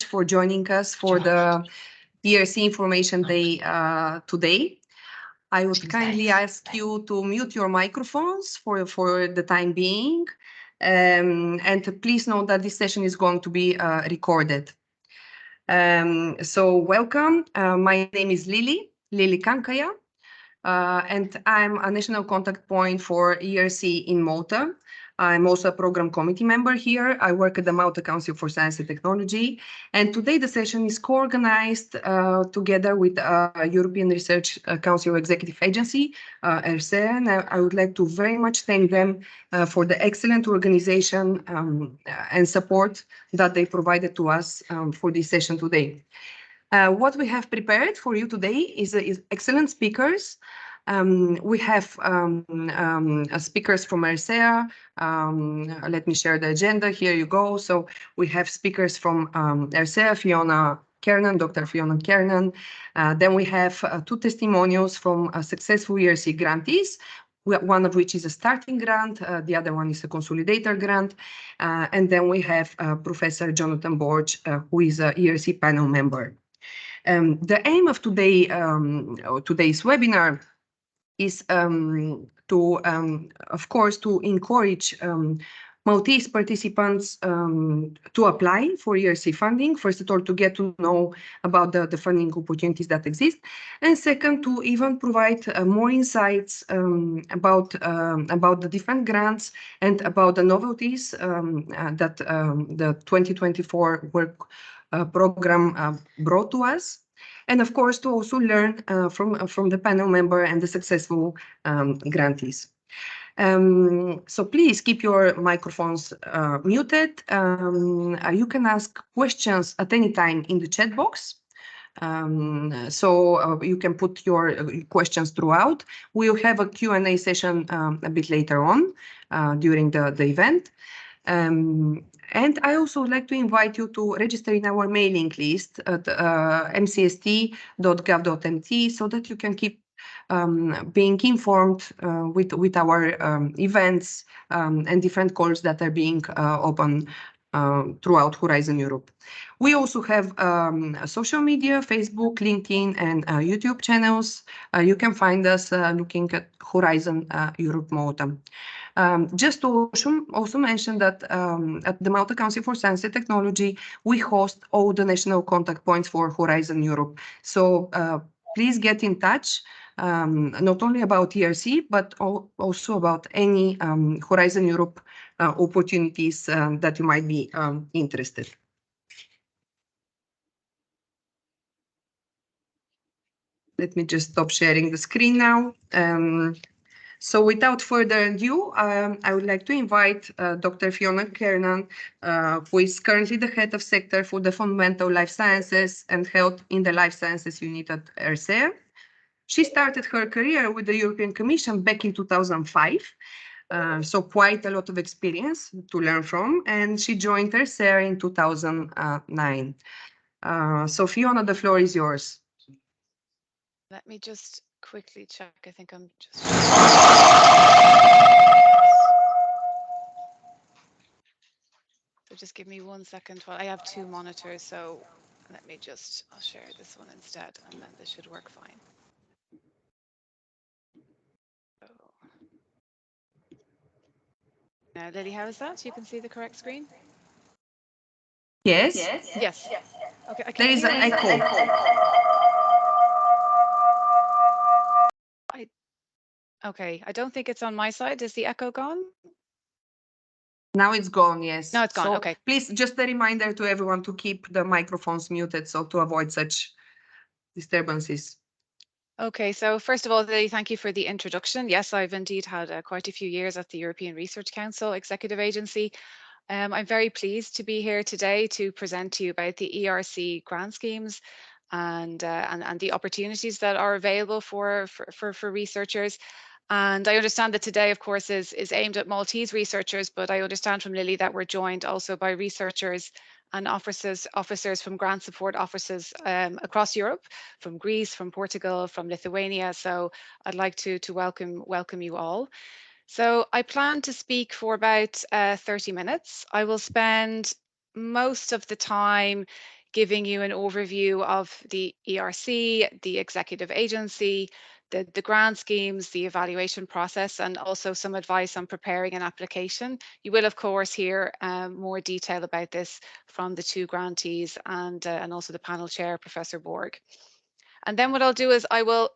for joining us for the ERC Information Day today. I would kindly ask you to mute your microphones for the time being. And please note that this session is going to be recorded. So welcome. My name is Lili Kankaya, and I'm a national contact point for ERC in Malta. I'm also a program committee member here. I work at the Malta Council for Science and Technology. And today the session is co-organized together with European Research Council Executive Agency, ERC. And I would like to very much thank them for the excellent organization and support that they provided to us for this session today. What we have prepared for you today is excellent speakers. We have speakers from ERC. Let me share the agenda. Here you go. So we have speakers from ERC, Fiona Kernan, Dr. Fiona Kernan. Then we have 2 testimonials from successful ERC grantees, one of which is a starting grant, the other one is a consolidator grant. And then we have Professor Jonathan Borge, who is a ERC panel member. The aim of today's webinar is of course, to encourage Maltese participants to apply for ERC funding. First of all, to get to know about the funding opportunities that exist, and second, to even provide more insights about the different grants and about the novelties that the 2024 work program brought to us. And of course, to also learn from the panel member and the successful grantees. So please keep your microphones muted. You can ask questions at any time in the chat box. So you can put your questions throughout. We'll have a Q&A session a bit later on during the event. And I also would like to invite you to register in our mailing list at mcst.gov.mt so that you can keep being informed with our events and different calls that are being open throughout Horizon Europe. We also have social media, Facebook, LinkedIn, and YouTube channels. You can find us looking at Horizon Europe Malta. Just to also mention that at the Malta Council for Science and Technology, we host all the national contact points for Horizon Europe. So please get in touch, not only about ERC, but also about any Horizon Europe opportunities that you might be interested. Let me just stop sharing the screen now. So without further ado, I would like to invite Dr. Fiona Kernan, who is currently the head of sector for the Fundamental Life Sciences and Health in the Life Sciences Unit at ERC. She started her career with the European Commission back in 2005, so quite a lot of experience to learn from, and she joined ERC in 2009. So Fiona, the floor is yours. Let me just quickly check. I think I'm just... So just give me 1 second while I have 2 monitors. So let me just, I'll share this one instead, and then this should work fine. So. Now, Lily, how is that? You can see the correct screen? Yes. Yes. Okay. I there is an echo. Okay, I don't think it's on my side. Is the echo gone? Now it's gone, yes. No, it's gone, so okay. Please, just a reminder to everyone to keep the microphones muted, so to avoid such disturbances. Okay, so first of all, Lily, thank you for the introduction. Yes, I've indeed had quite a few years at the European Research Council Executive Agency. I'm very pleased to be here today to present to you about the ERC grant schemes and the opportunities that are available for researchers. And I understand that today, of course, is aimed at Maltese researchers, but I understand from Lily that we're joined also by researchers and officers from grant support offices across Europe, from Greece, from Portugal, from Lithuania. So I'd like to welcome you all. So I plan to speak for about 30 minutes. I will spend most of the time giving you an overview of the ERC, the executive agency, the grant schemes, the evaluation process, and also some advice on preparing an application. You will, of course, hear more detail about this from the two grantees and also the panel chair, Professor Borg. And then what I'll do is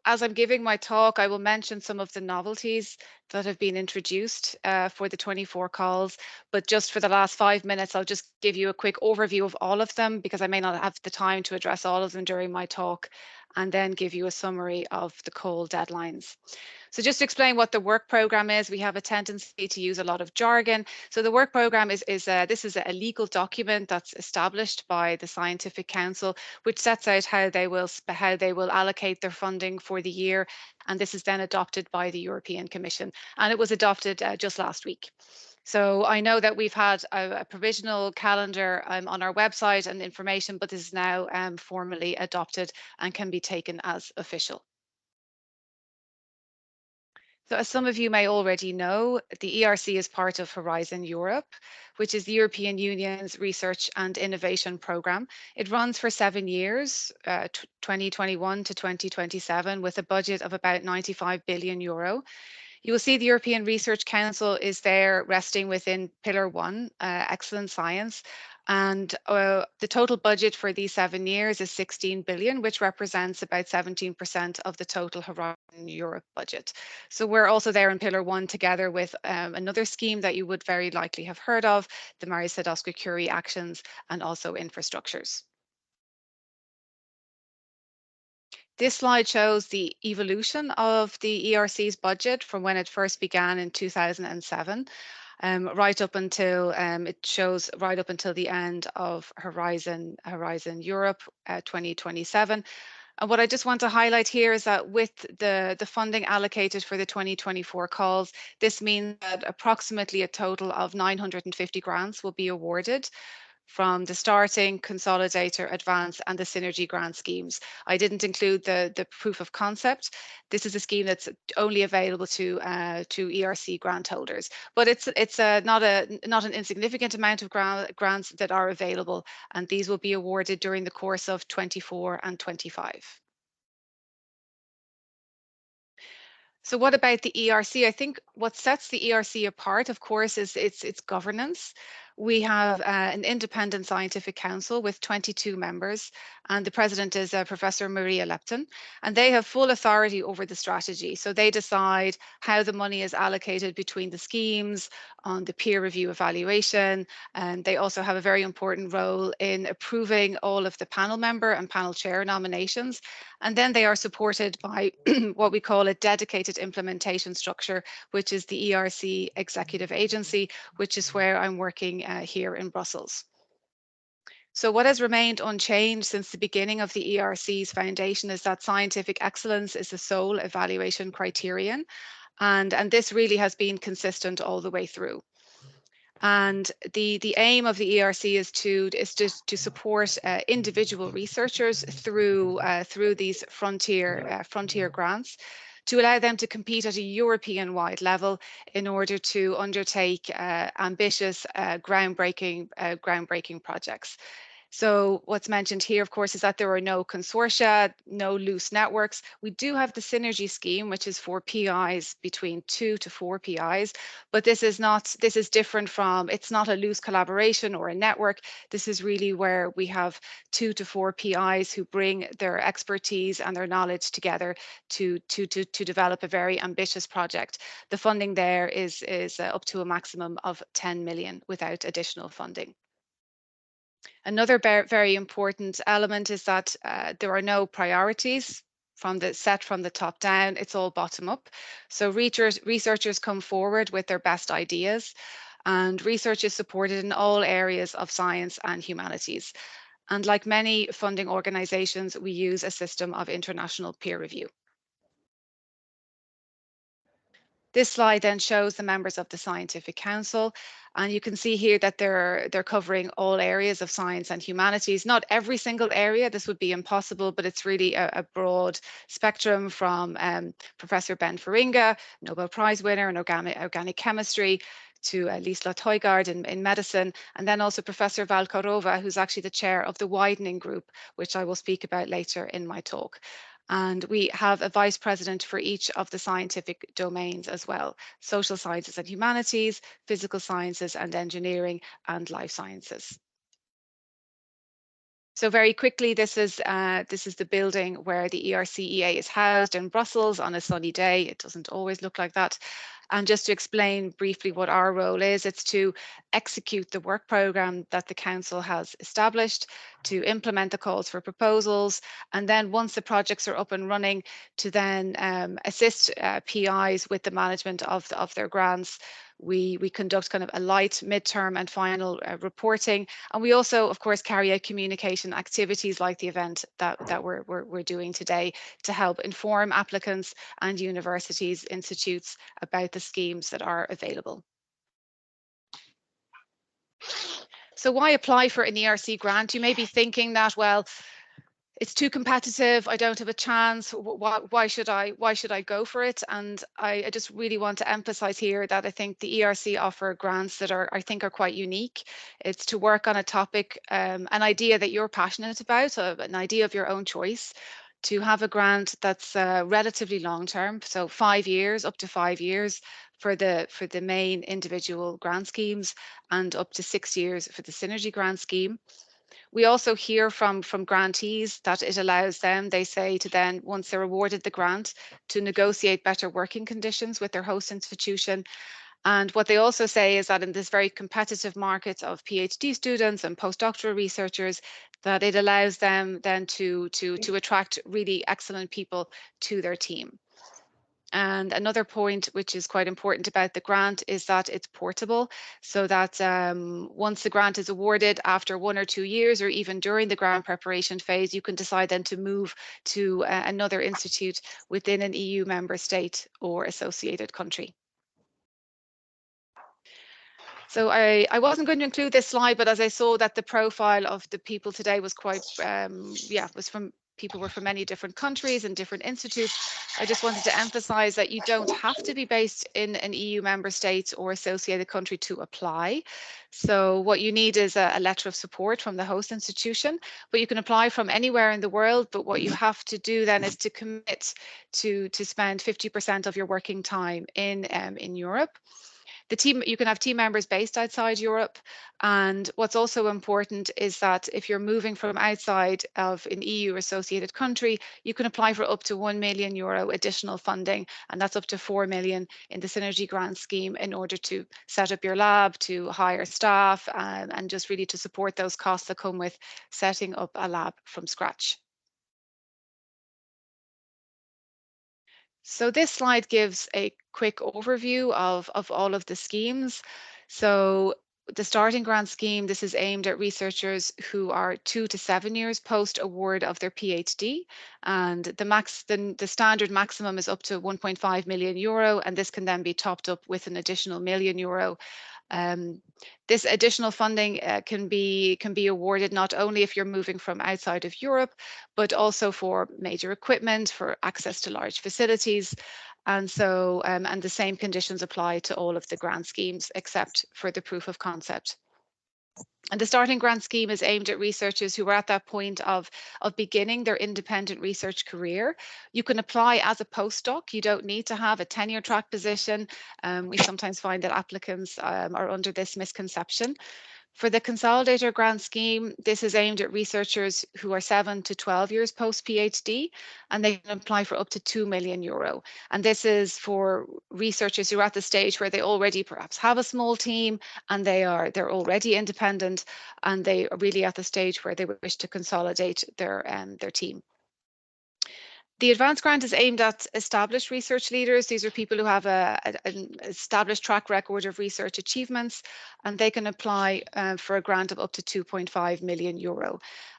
as I'm giving my talk, I will mention some of the novelties that have been introduced for the 24 calls. But just for the last 5 minutes, I'll just give you a quick overview of all of them because I may not have the time to address all of them during my talk, and then give you a summary of the call deadlines. So just to explain what the work program is, we have a tendency to use a lot of jargon. So the work program this is a legal document that's established by the Scientific Council, which sets out how they will allocate their funding for the year. And this is then adopted by the European Commission. And it was adopted just last week. So I know that we've had a provisional calendar on our website and information, but this is now formally adopted and can be taken as official. So as some of you may already know, the ERC is part of Horizon Europe, which is the European Union's research and innovation programme. It runs for 7 years, 2021 to 2027, with a budget of about 95 billion euro. You will see the European Research Council is there resting within Pillar 1, Excellent Science. And the total budget for these 7 years is 16 billion, which represents about 17% of the total Horizon Europe budget. So we're also there in Pillar 1 together with another scheme that you would very likely have heard of, the Marie Sklodowska-Curie actions and also infrastructures. This slide shows the evolution of the ERC's budget from when it first began in 2007. Right up until it shows right up until the end of Horizon Europe 2027. And what I just want to highlight here is that with the funding allocated for the 2024 calls, this means that approximately a total of 950 grants will be awarded from the starting, consolidator, advance, and the synergy grant schemes. I didn't include the proof of concept. This is a scheme that's only available to ERC grant holders, but it's not an insignificant amount of grants that are available, and these will be awarded during the course of 24 and 25. So what about the ERC? I think what sets the ERC apart, of course, is its governance. We have an independent scientific council with 22 members, and the president is Professor Maria Lepton, and they have full authority over the strategy. So they decide how the money is allocated between the schemes, on the peer review evaluation, and they also have a very important role in approving all of the panel member and panel chair nominations. And then they are supported by what we call a dedicated implementation structure, which is the ERC Executive Agency, which is where I'm working here in Brussels. So what has remained unchanged since the beginning of the ERC's foundation is that scientific excellence is the sole evaluation criterion. And this really has been consistent all the way through. And the aim of the ERC is to support individual researchers through these frontier grants, to allow them to compete at a European-wide level in order to undertake ambitious, groundbreaking projects. So what's mentioned here, of course, is that there are no consortia, no loose networks. We do have the synergy scheme, which is for PIs between 2 to 4 PIs, but this is different from, it's not a loose collaboration or a network. This is really where we have 2 to 4 PIs who bring their expertise and their knowledge together to develop a very ambitious project. The funding there is up to a maximum of 10 million without additional funding. Another very important element is that there are no priorities set from the top down. It's all bottom up. So researchers come forward with their best ideas, and research is supported in all areas of science and humanities. And like many funding organizations, we use a system of international peer review. This slide then shows the members of the Scientific Council, and you can see here that they're covering all areas of science and humanities. Not every single area, this would be impossible, but it's really a broad spectrum from Professor Ben Feringa, Nobel Prize winner in organic chemistry, to Liesla Teugard in medicine, and then also Professor Valkarova, who's actually the chair of the widening group, which I will speak about later in my talk. And we have a vice president for each of the scientific domains as well: social sciences and humanities, physical sciences and engineering, and life sciences. So very quickly, this is the building where the ERCEA is housed in Brussels on a sunny day. It doesn't always look like that. And just to explain briefly what our role is, it's to execute the work programme that the Council has established, to implement the calls for proposals, and then once the projects are up and running, to then assist PIs with the management of their grants. We conduct kind of a light, midterm and final reporting, and we also, of course, carry out communication activities like the event that we're doing today to help inform applicants and universities, institutes about the schemes that are available. So why apply for an ERC grant? You may be thinking that, well, it's too competitive, I don't have a chance, why should I go for it? And I just really want to emphasize here that I think the ERC offer grants that I think are quite unique. It's to work on a topic, an idea that you're passionate about, an idea of your own choice, to have a grant that's relatively long term, so 5 years, up to 5 years for the main individual grant schemes, and up to 6 years for the synergy grant scheme. We also hear from grantees that it allows them, they say, to then, once they're awarded the grant, to negotiate better working conditions with their host institution. And what they also say is that in this very competitive market of PhD students and postdoctoral researchers, that it allows them then to attract really excellent people to their team. And another point which is quite important about the grant is that it's portable, so that once the grant is awarded, after 1 or 2 years, or even during the grant preparation phase, you can decide then to move to another institute within an EU member state or associated country. So I wasn't going to include this slide, but as I saw that the profile of the people today was quite, people were from many different countries and different institutes. I just wanted to emphasize that you don't have to be based in an EU member state or associated country to apply. So what you need is a letter of support from the host institution, but you can apply from anywhere in the world. But what you have to do then is to commit to spend 50% of your working time in Europe. The team, you can have team members based outside Europe. And what's also important is that if you're moving from outside of an EU associated country, you can apply for up to €1 million additional funding, and that's up to 4 million in the Synergy Grant Scheme, in order to set up your lab, to hire staff, and just really to support those costs that come with setting up a lab from scratch. So this slide gives a quick overview of all of the schemes. So the starting grant scheme, this is aimed at researchers who are 2 to 7 years post award of their PhD, and the standard maximum is up to 1.5 million euro, and this can then be topped up with an additional €1 million. This additional funding can be awarded not only if you're moving from outside of Europe, but also for major equipment, for access to large facilities. And so, and the same conditions apply to all of the grant schemes, except for the proof of concept. And the starting grant scheme is aimed at researchers who are at that point of beginning their independent research career. You can apply as a postdoc. You don't need to have a tenure track position. We sometimes find that applicants are under this misconception. For the Consolidator Grant Scheme, this is aimed at researchers who are 7 to 12 years post-PhD, and they can apply for up to €2 million. And this is for researchers who are at the stage where they already perhaps have a small team, and they're already independent, and they are really at the stage where they wish to consolidate their team. The advanced grant is aimed at established research leaders. These are people who have an established track record of research achievements, and they can apply for a grant of up to €2.5 million.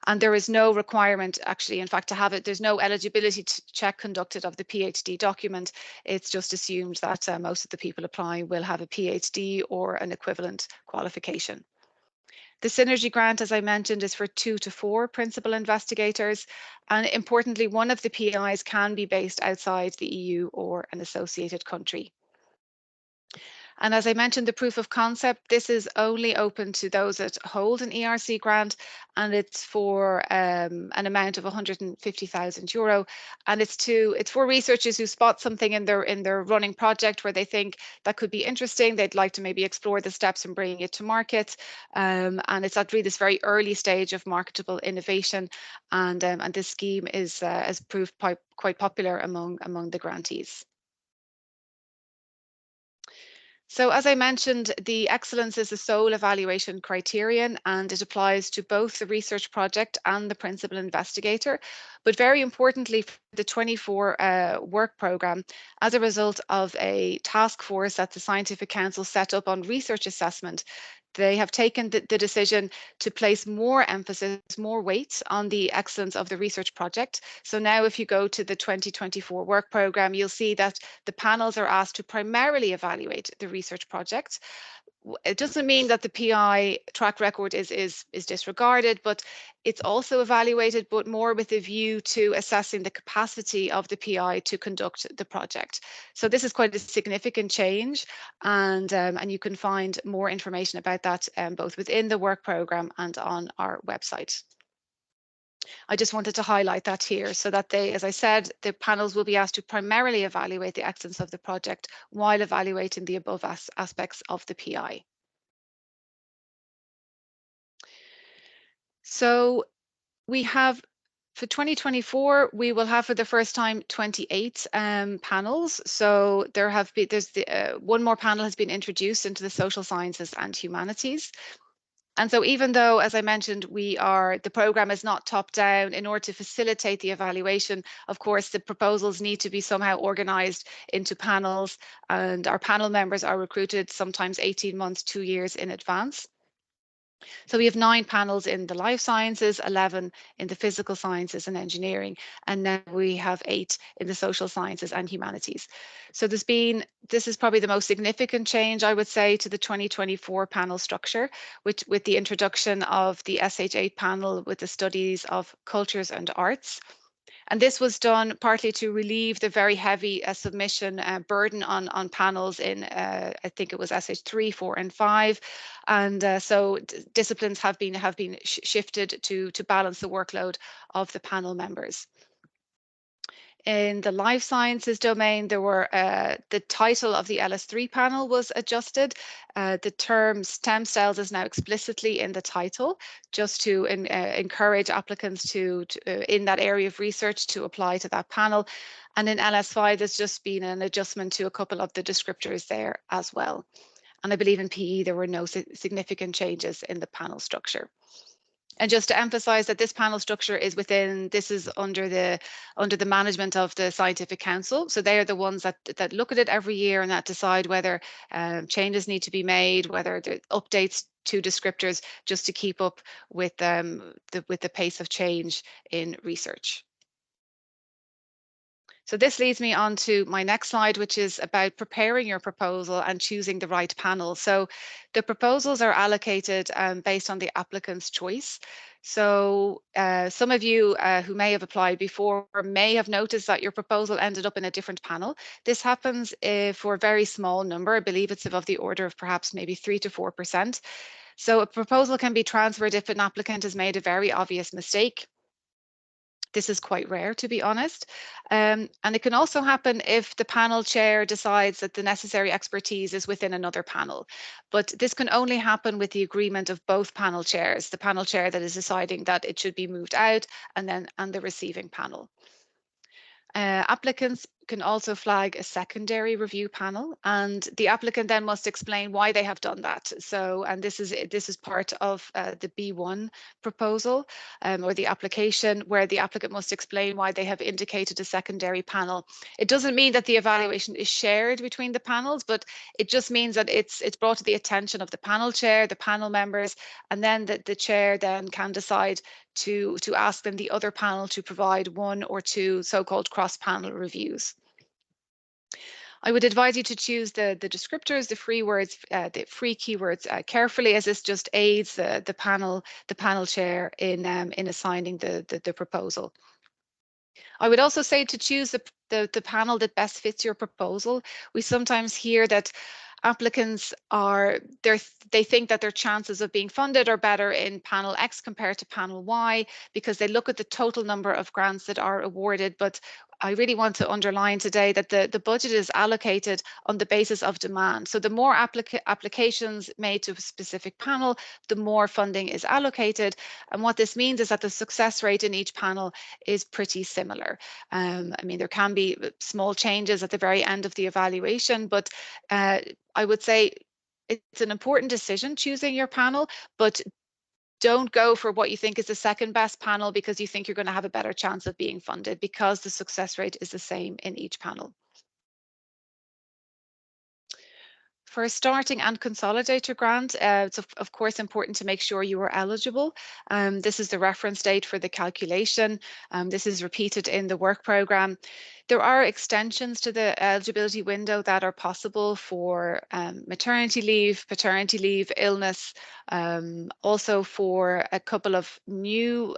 And there is no requirement, actually, in fact, to have it. There's no eligibility check conducted of the PhD document. It's just assumed that most of the people applying will have a PhD or an equivalent qualification. The Synergy Grant, as I mentioned, is for 2 to 4 principal investigators. And importantly, one of the PIs can be based outside the EU or an associated country. And as I mentioned, the proof of concept, this is only open to those that hold an ERC grant, and it's for an amount of €150,000. And it's for researchers who spot something in their running project where they think that could be interesting. They'd like to maybe explore the steps in bringing it to market. And it's at really this very early stage of marketable innovation. And this scheme has proved quite popular among the grantees. So as I mentioned, the excellence is the sole evaluation criterion, and it applies to both the research project and the principal investigator. But very importantly, for the 24 work programme, as a result of a task force that the Scientific Council set up on research assessment, they have taken the decision to place more emphasis, more weight on the excellence of the research project. So now if you go to the 2024 work programme, you'll see that the panels are asked to primarily evaluate the research project. It doesn't mean that the PI track record is disregarded, but it's also evaluated, but more with a view to assessing the capacity of the PI to conduct the project. So this is quite a significant change, and you can find more information about that both within the work programme and on our website. I just wanted to highlight that here so that they, as I said, the panels will be asked to primarily evaluate the excellence of the project while evaluating the above aspects of the PI. So we have, for 2024, we will have for the first time 28 panels. So one more panel has been introduced into the social sciences and humanities. And so even though, as I mentioned, the program is not top down, in order to facilitate the evaluation, of course, the proposals need to be somehow organized into panels, and our panel members are recruited sometimes 18 months, 2 years in advance. So we have 9 panels in the life sciences, 11 in the physical sciences and engineering, and now we have 8 in the social sciences and humanities. So this is probably the most significant change, I would say, to the 2024 panel structure, with the introduction of the SH8 panel with the studies of cultures and arts. And this was done partly to relieve the very heavy submission burden on panels in, I think it was SH3, 4, and 5. And so disciplines have been shifted to balance the workload of the panel members. In the life sciences domain, the title of the LS3 panel was adjusted. The term stem cells is now explicitly in the title, just to encourage applicants in that area of research to apply to that panel. And in LS5, there's just been an adjustment to a couple of the descriptors there as well. And I believe in PE, there were no significant changes in the panel structure. And just to emphasize that this panel structure is under the management of the Scientific Council. So they are the ones that look at it every year and that decide whether changes need to be made, whether there are updates to descriptors, just to keep up with the pace of change in research. So this leads me on to my next slide, which is about preparing your proposal and choosing the right panel. So the proposals are allocated based on the applicant's choice. So some of you who may have applied before may have noticed that your proposal ended up in a different panel. This happens for a very small number. I believe it's of the order of perhaps maybe 3 to 4%. So a proposal can be transferred if an applicant has made a very obvious mistake. This is quite rare, to be honest. And it can also happen if the panel chair decides that the necessary expertise is within another panel. But this can only happen with the agreement of both panel chairs, the panel chair that is deciding that it should be moved out, and the receiving panel. Applicants can also flag a secondary review panel, and the applicant then must explain why they have done that. So, and this is part of the B1 proposal or the application, where the applicant must explain why they have indicated a secondary panel. It doesn't mean that the evaluation is shared between the panels, but it just means that it's brought to the attention of the panel chair, the panel members, and then the chair then can decide to ask them the other panel to provide 1 or 2 so-called cross-panel reviews. I would advise you to choose the descriptors, the free words, the free keywords carefully, as this just aids the panel chair in assigning the proposal. I would also say to choose the panel that best fits your proposal. We sometimes hear that applicants they think that their chances of being funded are better in panel X compared to panel Y because they look at the total number of grants that are awarded. But I really want to underline today that the budget is allocated on the basis of demand. So the more applications made to a specific panel, the more funding is allocated. And what this means is that the success rate in each panel is pretty similar. I mean, there can be small changes at the very end of the evaluation, but I would say it's an important decision choosing your panel, but don't go for what you think is the second best panel because you think you're going to have a better chance of being funded, because the success rate is the same in each panel. For a starting and consolidator grant, it's of course important to make sure you are eligible. This is the reference date for the calculation. This is repeated in the work programme. There are extensions to the eligibility window that are possible for maternity leave, paternity leave, illness, also for a couple of new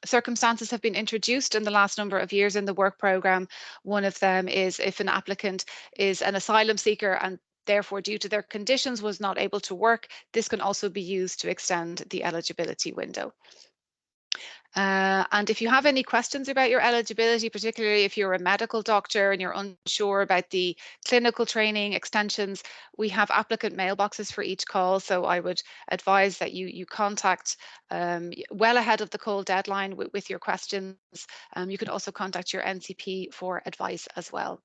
circumstances have been introduced in the last number of years in the work programme. One of them is if an applicant is an asylum seeker and therefore due to their conditions was not able to work, this can also be used to extend the eligibility window. And if you have any questions about your eligibility, particularly if you're a medical doctor and you're unsure about the clinical training extensions, we have applicant mailboxes for each call. So I would advise that you contact well ahead of the call deadline with your questions. You can also contact your NCP for advice as well.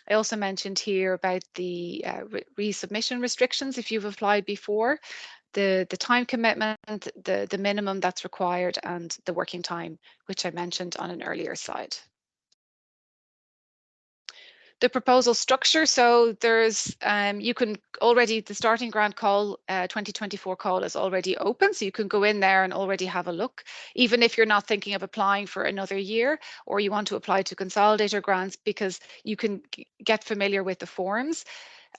I also mentioned here about the resubmission restrictions if you've applied before. The time commitment, the minimum that's required, and the working time, which I mentioned on an earlier slide. The proposal structure, so there's, you can already, the starting grant call, 2024 call is already open, so you can go in there and already have a look, even if you're not thinking of applying for another year, or you want to apply to consolidator grants, because you can get familiar with the forms.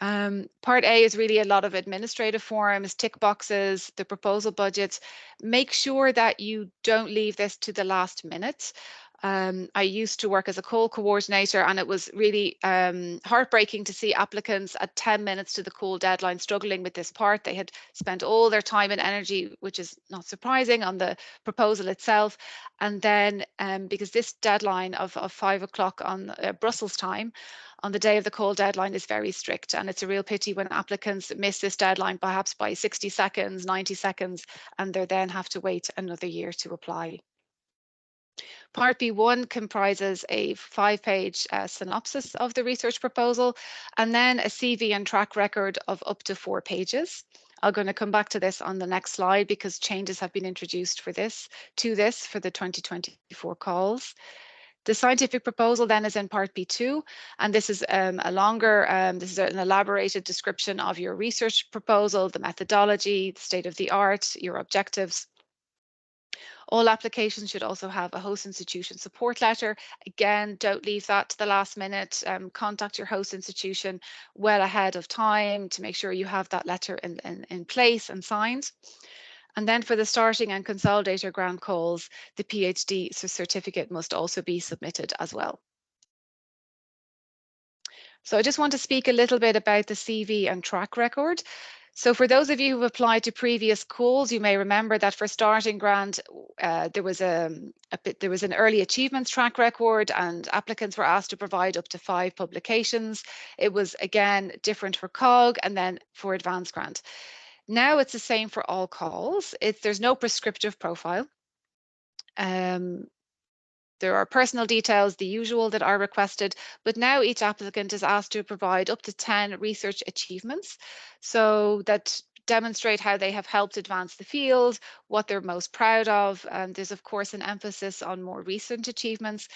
Part A is really a lot of administrative forms, tick boxes, the proposal budgets. Make sure that you don't leave this to the last minute. I used to work as a call coordinator, and it was really heartbreaking to see applicants at 10 minutes to the call deadline struggling with this part. They had spent all their time and energy, which is not surprising, on the proposal itself. And then because this deadline of 5 o'clock on Brussels time, on the day of the call deadline is very strict, and it's a real pity when applicants miss this deadline perhaps by 60 seconds, 90 seconds, and they then have to wait another year to apply. Part B1 comprises a 5-page synopsis of the research proposal, and then a CV and track record of up to 4 pages. I'm going to come back to this on the next slide because changes have been introduced for this for the 2024 calls. The scientific proposal then is in part B2, and this is a longer, this is an elaborated description of your research proposal, the methodology, the state of the art, your objectives. All applications should also have a host institution support letter. Again, don't leave that to the last minute. Contact your host institution well ahead of time to make sure you have that letter in place and signed. And then for the starting and consolidator grant calls, the PhD certificate must also be submitted as well. So I just want to speak a little bit about the CV and track record. So for those of you who've applied to previous calls, you may remember that for starting grant, there was an early achievements track record, and applicants were asked to provide up to 5 publications. It was again different for COG and then for advanced grant. Now it's the same for all calls. There's no prescriptive profile. There are personal details, the usual, that are requested, but now each applicant is asked to provide up to 10 research achievements, so that demonstrate how they have helped advance the field, what they're most proud of. There's of course an emphasis on more recent achievements.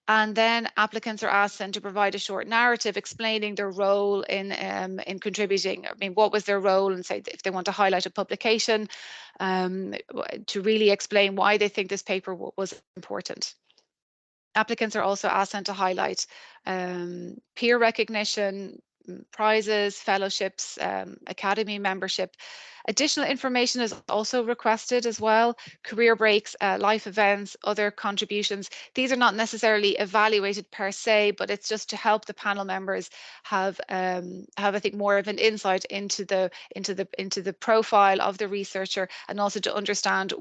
And then applicants are asked then to provide a short narrative explaining their role in contributing. I mean, what was their role, and say if they want to highlight a publication, to really explain why they think this paper was important. Applicants are also asked then to highlight peer recognition, prizes, fellowships, academy membership. Additional information is also requested as well, career breaks, life events, other contributions. These are not necessarily evaluated per se, but it's just to help the panel members have I think more of an insight into the profile of the researcher, and also to understand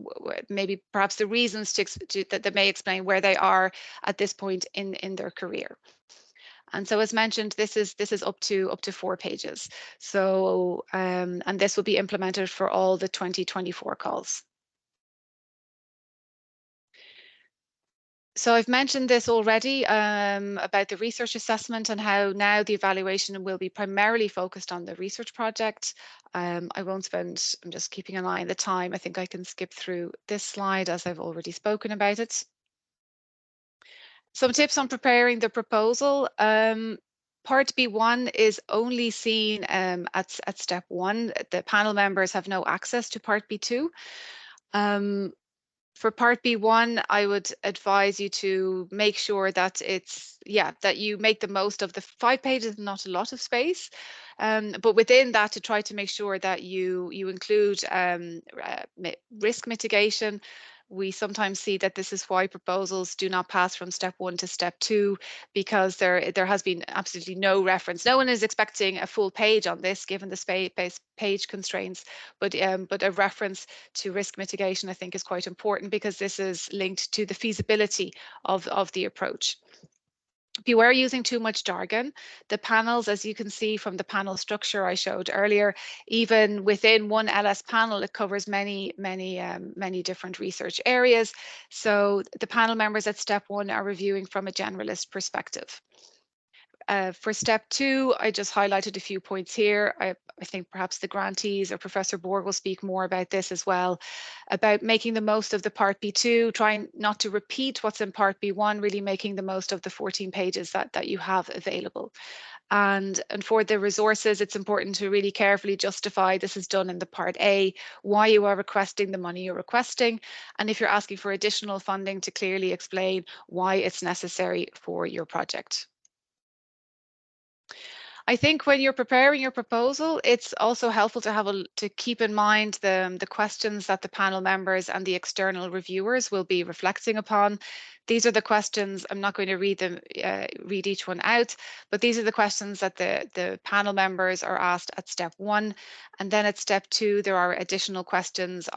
maybe perhaps the reasons that may explain where they are at this point in their career. And so, as mentioned, this is up to 4 pages. So, and this will be implemented for all the 2024 calls. So I've mentioned this already about the research assessment and how now the evaluation will be primarily focused on the research project. I won't spend, I'm just keeping an eye on the time. I think I can skip through this slide as I've already spoken about it. Some tips on preparing the proposal. Part B1 is only seen at step 1. The panel members have no access to Part B2. For Part B1, I would advise you to make sure that that you make the most of the 5 pages, not a lot of space. But within that, to try to make sure that you include risk mitigation. We sometimes see that this is why proposals do not pass from step 1 to step 2, because there has been absolutely no reference. No one is expecting a full page on this, given the page constraints, but a reference to risk mitigation, I think, is quite important, because this is linked to the feasibility of the approach. Beware using too much jargon. The panels, as you can see from the panel structure I showed earlier, even within one LS panel, it covers many different research areas. So the panel members at step 1 are reviewing from a generalist perspective. For step 2, I just highlighted a few points here. I think perhaps the grantees or Professor Borg will speak more about this as well, about making the most of the Part B2, trying not to repeat what's in Part B1, really making the most of the 14 pages that you have available. And for the resources, it's important to really carefully justify, this is done in the Part A, why you are requesting the money you're requesting, and if you're asking for additional funding, to clearly explain why it's necessary for your project. I think when you're preparing your proposal, it's also helpful to keep in mind the questions that the panel members and the external reviewers will be reflecting upon. These are the questions, I'm not going to read each one out, but these are the questions that the panel members are asked at step 1. And then at step 2, there are additional questions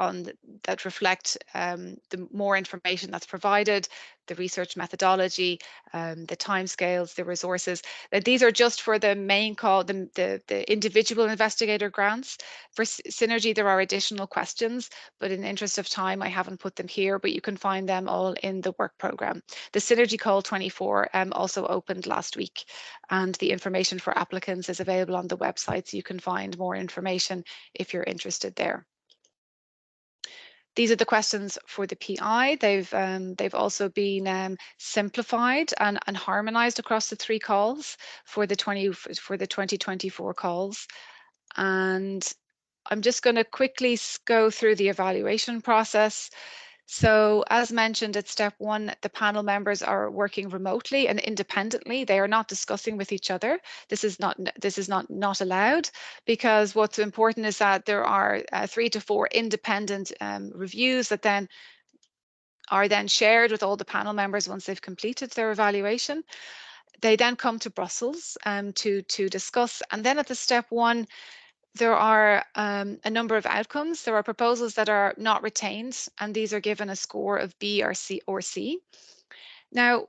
that reflect the more information that's provided, the research methodology, the timescales, the resources. These are just for the main call, the individual investigator grants. For Synergy, there are additional questions, but in the interest of time, I haven't put them here, but you can find them all in the work program. The Synergy Call 24 also opened last week, and the information for applicants is available on the website, so you can find more information if you're interested there. These are the questions for the PI. They've also been simplified and harmonized across the 3 calls for the 2024 calls. And I'm just going to quickly go through the evaluation process. So as mentioned at step 1, the panel members are working remotely and independently. They are not discussing with each other. This is not allowed, because what's important is that there are 3 to 4 independent reviews that then are shared with all the panel members once they've completed their evaluation. They then come to Brussels to discuss, and then at the step 1, there are a number of outcomes. There are proposals that are not retained, and these are given a score of B or C. Now,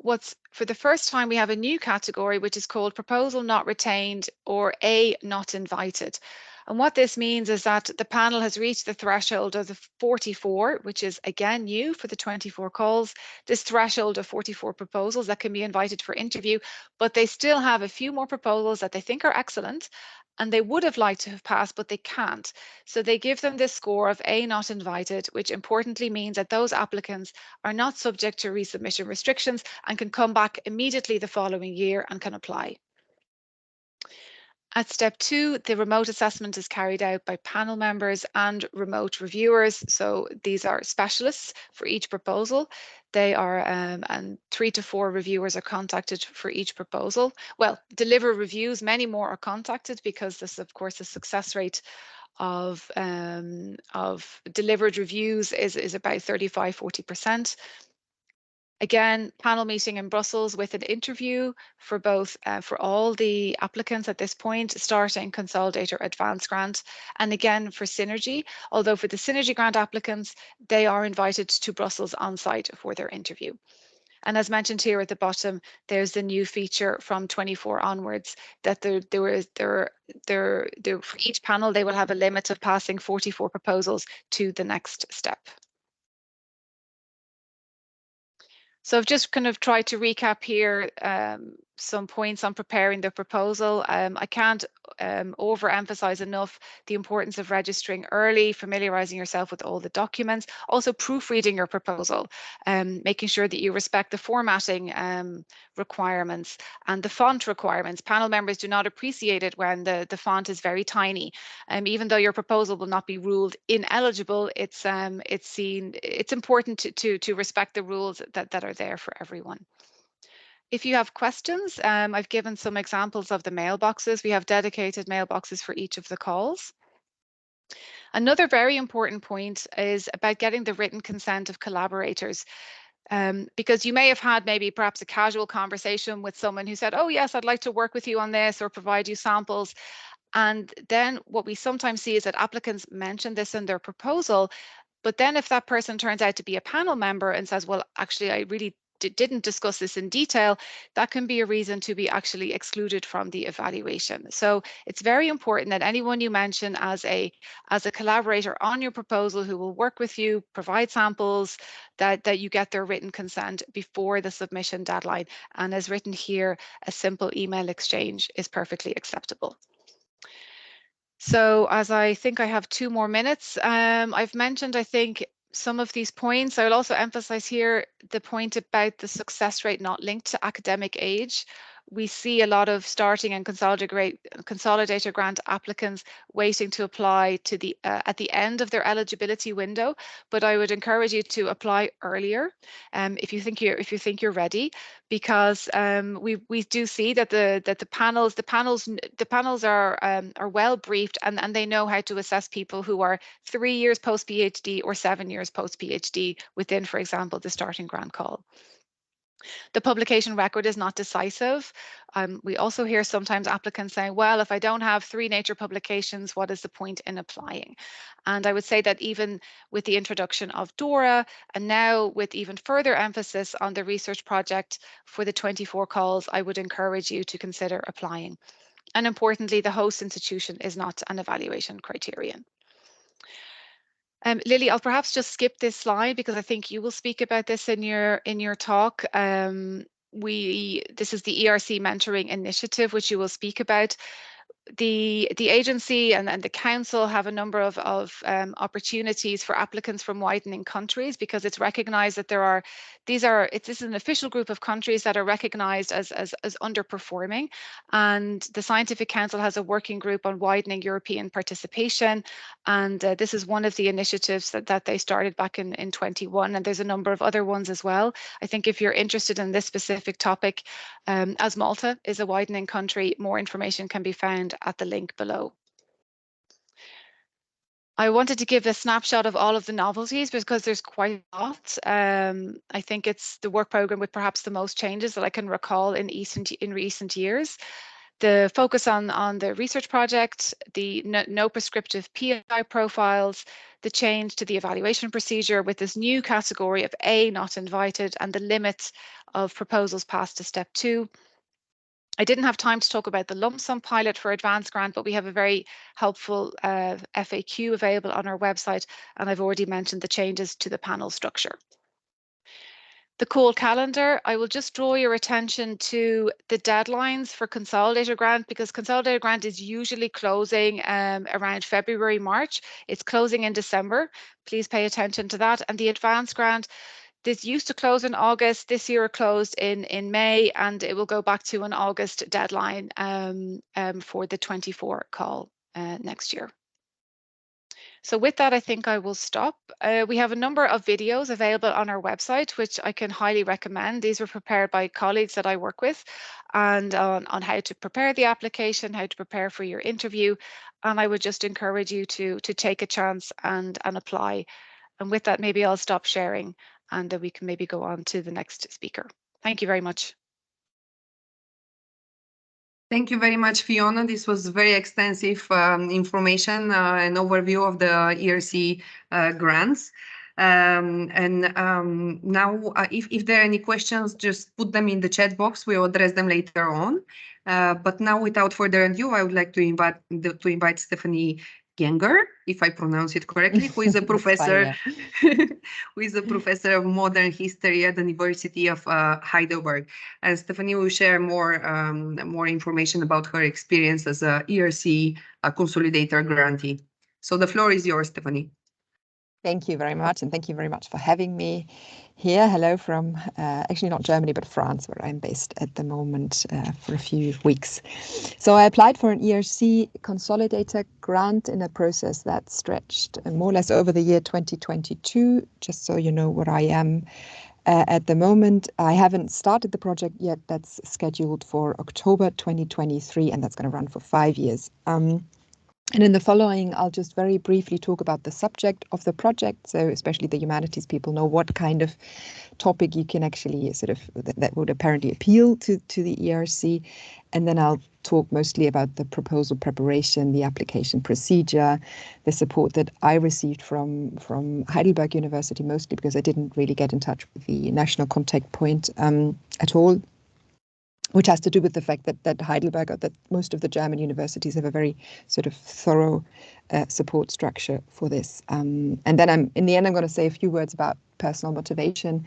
for the first time, we have a new category, which is called proposal not retained, or A, not invited. And what this means is that the panel has reached the threshold of the 44, which is again new for the 24 calls, this threshold of 44 proposals that can be invited for interview, but they still have a few more proposals that they think are excellent, and they would have liked to have passed, but they can't. So they give them this score of A, not invited, which importantly means that those applicants are not subject to resubmission restrictions and can come back immediately the following year and can apply. At step 2, the remote assessment is carried out by panel members and remote reviewers. So these are specialists for each proposal. They are, and 3 to 4 reviewers are contacted for each proposal. Well, deliver reviews, many more are contacted because this, of course, the success rate of delivered reviews is about 35–40%. Again, panel meeting in Brussels with an interview for both, for all the applicants at this point, starting Consolidator Advanced Grant, and again for Synergy, although for the Synergy Grant applicants, they are invited to Brussels on site for their interview. And as mentioned here at the bottom, there's the new feature from 24 onwards that for each panel, they will have a limit of passing 44 proposals to the next step. So I've just kind of tried to recap here some points on preparing the proposal. I can't overemphasize enough the importance of registering early, familiarizing yourself with all the documents, also proofreading your proposal, making sure that you respect the formatting requirements and the font requirements. Panel members do not appreciate it when the font is very tiny. Even though your proposal will not be ruled ineligible, it's important to respect the rules that are there for everyone. If you have questions, I've given some examples of the mailboxes. We have dedicated mailboxes for each of the calls. Another very important point is about getting the written consent of collaborators. Because you may have had maybe perhaps a casual conversation with someone who said, oh yes, I'd like to work with you on this or provide you samples. And then what we sometimes see is that applicants mention this in their proposal, but then if that person turns out to be a panel member and says, well, actually, I really didn't discuss this in detail, that can be a reason to be actually excluded from the evaluation. So it's very important that anyone you mention as a collaborator on your proposal who will work with you, provide samples, that you get their written consent before the submission deadline. And as written here, a simple email exchange is perfectly acceptable. So as I think I have 2 more minutes, I've mentioned, I think, some of these points. I will also emphasize here the point about the success rate not linked to academic age. We see a lot of starting and consolidator grant applicants waiting to apply to the at the end of their eligibility window, but I would encourage you to apply earlier if you think you're ready, because we do see that the panels are well briefed and they know how to assess people who are 3 years post PhD or 7 years post PhD within, for example, the starting grant call. The publication record is not decisive. We also hear sometimes applicants saying, well, if I don't have 3 Nature publications, what is the point in applying? And I would say that even with the introduction of DORA, and now with even further emphasis on the research project for the 24 calls, I would encourage you to consider applying. And importantly, the host institution is not an evaluation criterion. Lily, I'll perhaps just skip this slide because I think you will speak about this in your talk. This is the ERC Mentoring Initiative, which you will speak about. The agency and the council have a number of opportunities for applicants from widening countries, because it's recognized that this is an official group of countries that are recognized as underperforming, and the Scientific Council has a working group on widening European participation, and this is one of the initiatives that they started back in 21, and there's a number of other ones as well. I think if you're interested in this specific topic, as Malta is a widening country, more information can be found at the link below. I wanted to give a snapshot of all of the novelties because there's quite a lot. I think it's the work program with perhaps the most changes that I can recall in recent years. The focus on the research project, the no prescriptive PI profiles, the change to the evaluation procedure with this new category of A, not invited, and the limit of proposals passed to step 2. I didn't have time to talk about the lump sum pilot for advanced grant, but we have a very helpful FAQ available on our website, and I've already mentioned the changes to the panel structure. The call calendar, I will just draw your attention to the deadlines for Consolidator Grant, because Consolidator Grant is usually closing around February, March. It's closing in December. Please pay attention to that. And the Advanced Grant, This used to close in August. This year it closed in May, and it will go back to an August deadline for the 24 call next year. So with that, I think I will stop. We have a number of videos available on our website, which I can highly recommend. These were prepared by colleagues that I work with, and on how to prepare the application, how to prepare for your interview. And I would just encourage you to take a chance and apply. And with that, maybe I'll stop sharing, and we can maybe go on to the next speaker. Thank you very much. Thank you very much, Fiona. This was very extensive information and overview of the ERC grants. Now, if there are any questions, just put them in the chat box. We'll address them later on. But now, without further ado, I would like to invite Stephanie Gienger, if I pronounce it correctly, who is a professor, who is a professor of modern history at the University of Heidelberg. And Stephanie will share more information about her experience as a ERC consolidator grantee. So the floor is yours, Stephanie. Thank you very much, and thank you very much for having me here. Hello from actually not Germany, but France, where I'm based at the moment for a few weeks. So I applied for an ERC consolidator grant in a process that stretched more or less over the year 2022, just so you know where I am at the moment. I haven't started the project yet. That's scheduled for October 2023, and that's going to run for 5 years. And in the following, I'll just very briefly talk about the subject of the project, so especially the humanities people know what kind of topic you can actually sort of, that would apparently appeal to the ERC. And then I'll talk mostly about the proposal preparation, the application procedure, the support that I received from Heidelberg University, mostly because I didn't really get in touch with the national contact point at all, which has to do with the fact that Heidelberg, or that most of the German universities, have a very sort of thorough support structure for this. And then in the end, I'm going to say a few words about personal motivation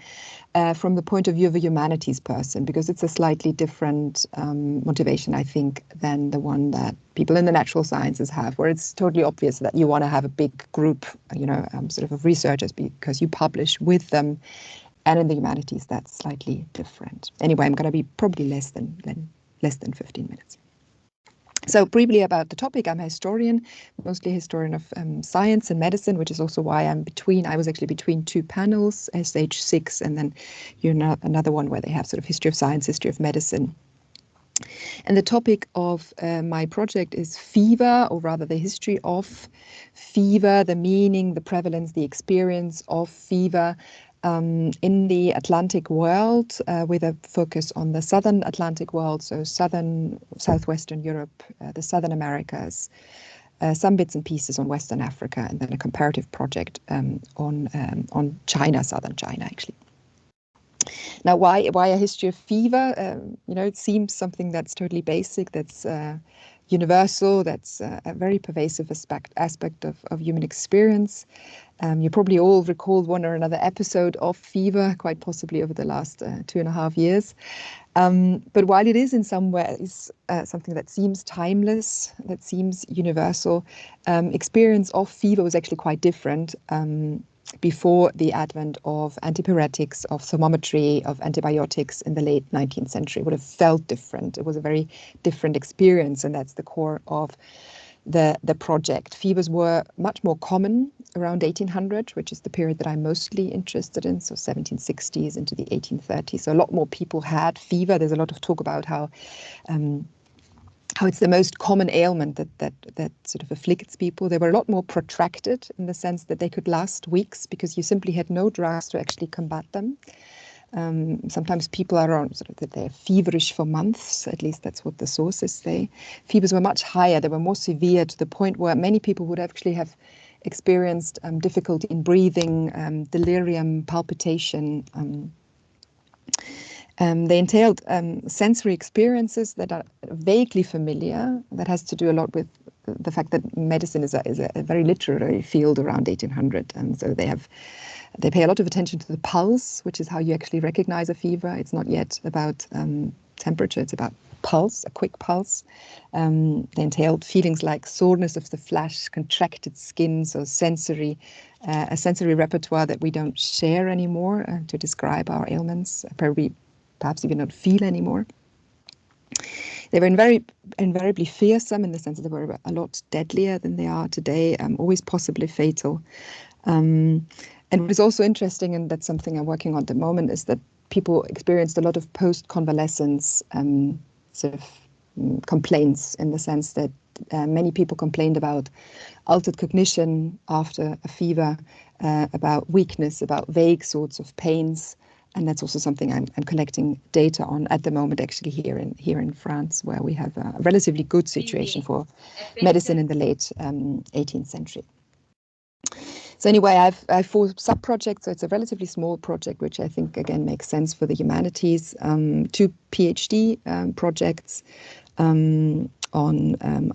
from the point of view of a humanities person, because it's a slightly different motivation, I think, than the one that people in the natural sciences have, where it's totally obvious that you want to have a big group, sort of researchers, because you publish with them. And in the humanities, that's slightly different. Anyway, I'm going to be probably less than 15 minutes. So briefly about the topic, I'm a historian, mostly a historian of science and medicine, which is also why I was actually between two panels, SH6, and then another one where they have sort of history of science, history of medicine. And the topic of my project is fever, or rather the history of fever, the meaning, the prevalence, the experience of fever in the Atlantic world, with a focus on the southern Atlantic world, so southwestern Europe, the southern Americas, some bits and pieces on Western Africa, and then a comparative project on China, southern China, actually. Now, why a history of fever? It seems something that's totally basic, that's universal, that's a very pervasive aspect of human experience. You probably all recall one or another episode of fever, quite possibly over the last 2.5 years. But while it is in some ways something that seems timeless, that seems universal, experience of fever was actually quite different before the advent of antipyretics, of thermometry, of antibiotics in the late 19th century. It would have felt different. It was a very different experience, and that's the core of the project. Fevers were much more common around 1800, which is the period that I'm mostly interested in, so 1760s into the 1830s. So a lot more people had fever. There's a lot of talk about how it's the most common ailment that sort of afflicts people. They were a lot more protracted in the sense that they could last weeks because you simply had no drugs to actually combat them. Sometimes people are on sort of that they're feverish for months, at least that's what the sources say. Fevers were much higher, they were more severe, to the point where many people would actually have experienced difficulty in breathing, delirium, palpitation. They entailed sensory experiences that are vaguely familiar. That has to do a lot with the fact that medicine is a very literary field around 1800, and so they pay a lot of attention to the pulse, which is how you actually recognize a fever. It's not yet about temperature. It's about pulse, a quick pulse. They entailed feelings like soreness of the flesh, contracted skin, so sensory, a sensory repertoire that we don't share anymore to describe our ailments, perhaps even not feel anymore. They were invariably fearsome in the sense that they were a lot deadlier than they are today, always possibly fatal. And what is also interesting, and that's something I'm working on at the moment, is that people experienced a lot of post-convalescence sort of complaints, in the sense that many people complained about altered cognition after a fever, about weakness, about vague sorts of pains. And that's also something I'm collecting data on at the moment, actually here in France, where we have a relatively good situation for medicine in the late 18th century. So anyway, I have 4 sub-projects, so it's a relatively small project, which I think, again, makes sense for the humanities. 2 PhD projects on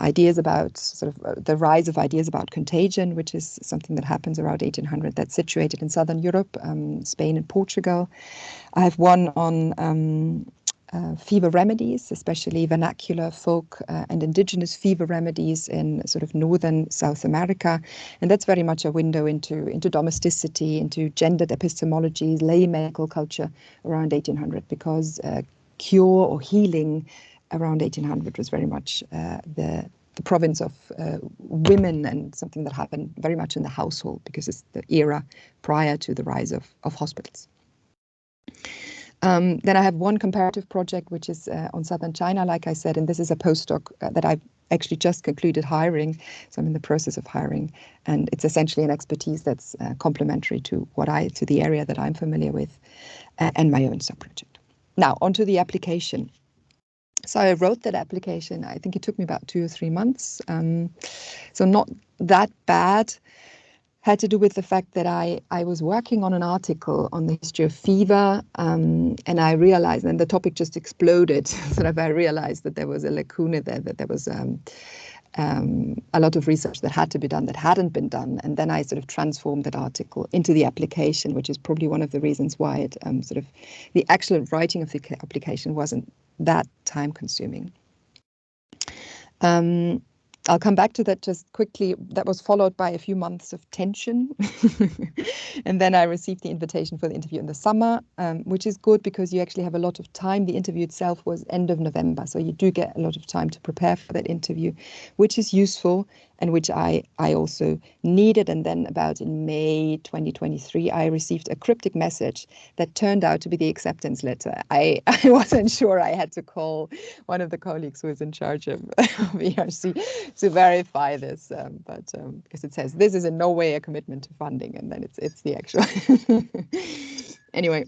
ideas about sort of the rise of ideas about contagion, which is something that happens around 1800, that's situated in Southern Europe, Spain and Portugal. I have one on fever remedies, especially vernacular, folk and indigenous fever remedies in sort of northern South America. And that's very much a window into domesticity, into gendered epistemologies, lay medical culture around 1800, because cure or healing around 1800 was very much the province of women, and something that happened very much in the household, because it's the era prior to the rise of hospitals. Then I have one comparative project, which is on southern China, like I said, and this is a postdoc that I've actually just concluded hiring. So I'm in the process of hiring, and it's essentially an expertise that's complementary to the area that I'm familiar with, and my own sub-project. Now, onto the application. So I wrote that application. I think it took me about 2 or 3 months. So not that bad. Had to do with the fact that I was working on an article on the history of fever, and I realized, and the topic just exploded, sort of I realized that there was a lacuna there, that there was a lot of research that had to be done that hadn't been done. And then I sort of transformed that article into the application, which is probably one of the reasons why it sort of the actual writing of the application wasn't that time consuming. I'll come back to that just quickly. That was followed by a few months of tension. And then I received the invitation for the interview in the summer, which is good because you actually have a lot of time. The interview itself was end of November, so you do get a lot of time to prepare for that interview, which is useful and which I also needed. And then about in May 2023, I received a cryptic message that turned out to be the acceptance letter. I wasn't sure. I had to call one of the colleagues who was in charge of ERC to verify this, but because it says this is in no way a commitment to funding, and then it's the actual. Anyway,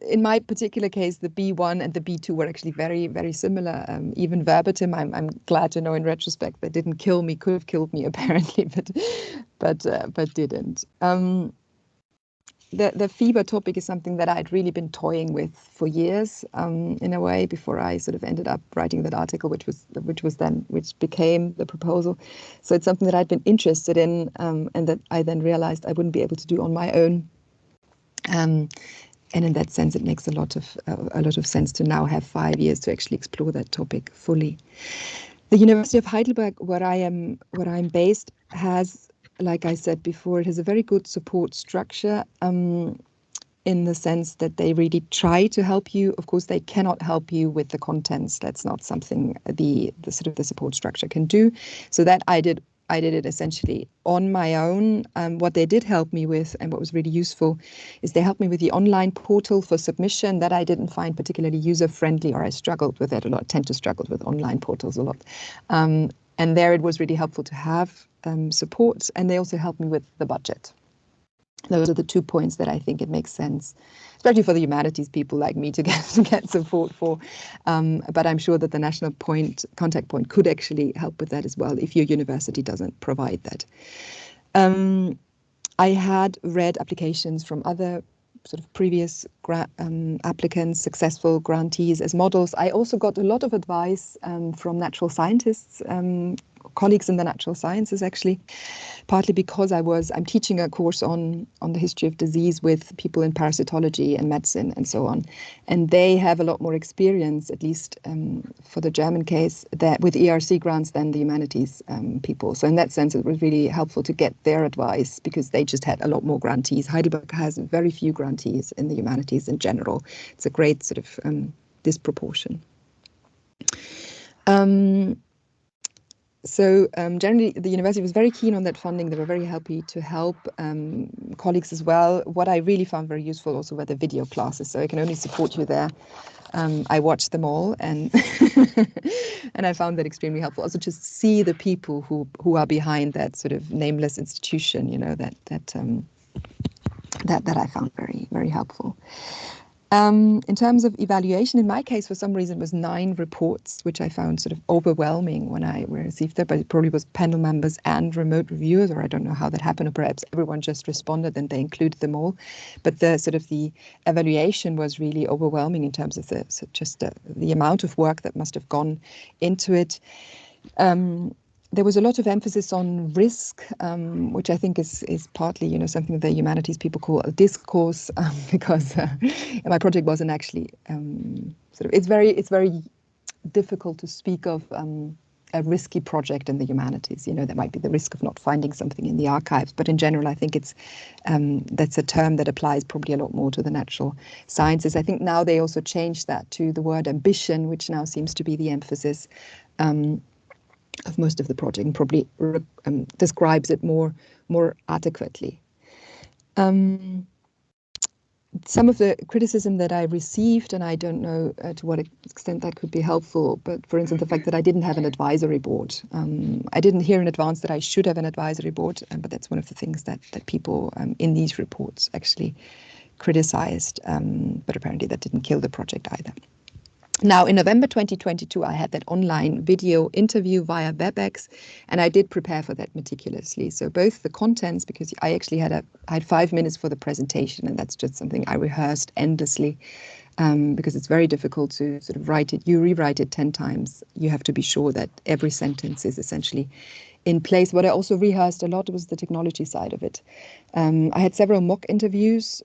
in my particular case, the B1 and the B2 were actually very, very similar, even verbatim. I'm glad to know in retrospect that didn't kill me, could have killed me apparently, but didn't. The fever topic is something that I'd really been toying with for years, in a way, before I sort of ended up writing that article, which became the proposal. So it's something that I'd been interested in, and that I then realized I wouldn't be able to do on my own. And in that sense, it makes a lot of sense to now have 5 years to actually explore that topic fully. The University of Heidelberg, where I'm based, has, like I said before, it has a very good support structure, in the sense that they really try to help you. Of course, they cannot help you with the contents. That's not something the sort of the support structure can do. So that I did it essentially on my own. What they did help me with, and what was really useful, is they helped me with the online portal for submission. That I didn't find particularly user-friendly, or I struggled with it a lot, tend to struggle with online portals a lot. And there it was really helpful to have support, and they also helped me with the budget. Those are the 2 points that I think it makes sense, especially for the humanities people like me, to get support for. But I'm sure that the national contact point could actually help with that as well, if your university doesn't provide that. I had read applications from other sort of previous applicants, successful grantees as models. I also got a lot of advice from natural scientists colleagues in the natural sciences, actually, partly because I'm teaching a course on the history of disease with people in parasitology and medicine and so on. And they have a lot more experience, at least for the German case, that with ERC grants than the humanities people. So in that sense, it was really helpful to get their advice because they just had a lot more grantees. Heidelberg has very few grantees in the humanities in general. It's a great sort of disproportion. So generally, the university was very keen on that funding. They were very happy to help colleagues as well. What I really found very useful also were the video classes. So I can only support you there. I watched them all, and and I found that extremely helpful. Also, just see the people who are behind that sort of nameless institution. You know, that I found very, very helpful. In terms of evaluation, in my case, for some reason, it was 9 reports, which I found sort of overwhelming when I received it, but it probably was panel members and remote reviewers, or I don't know how that happened, or perhaps everyone just responded and they included them all. But the evaluation was really overwhelming in terms of the amount of work that must have gone into it. There was a lot of emphasis on risk, which I think is partly, you know, something that the humanities people call a discourse, because my project wasn't actually it's very difficult to speak of a risky project in the humanities. You know, there might be the risk of not finding something in the archives, but in general, I think it's that's a term that applies probably a lot more to the natural sciences. I think now they also changed that to the word ambition, which now seems to be the emphasis of most of the project, and probably describes it more adequately. Some of the criticism that I received, and I don't know to what extent that could be helpful, but for instance, the fact that I didn't have an advisory board. I didn't hear in advance that I should have an advisory board, but that's one of the things that people in these reports actually criticized, but apparently that didn't kill the project either. Now, in November 2022, I had that online video interview via WebEx, and I did prepare for that meticulously. So both the contents, because I actually had 5 minutes for the presentation, and that's just something I rehearsed endlessly, because it's very difficult to sort of write it. You rewrite it 10 times. You have to be sure that every sentence is essentially in place. What I also rehearsed a lot was the technology side of it. I had several mock interviews.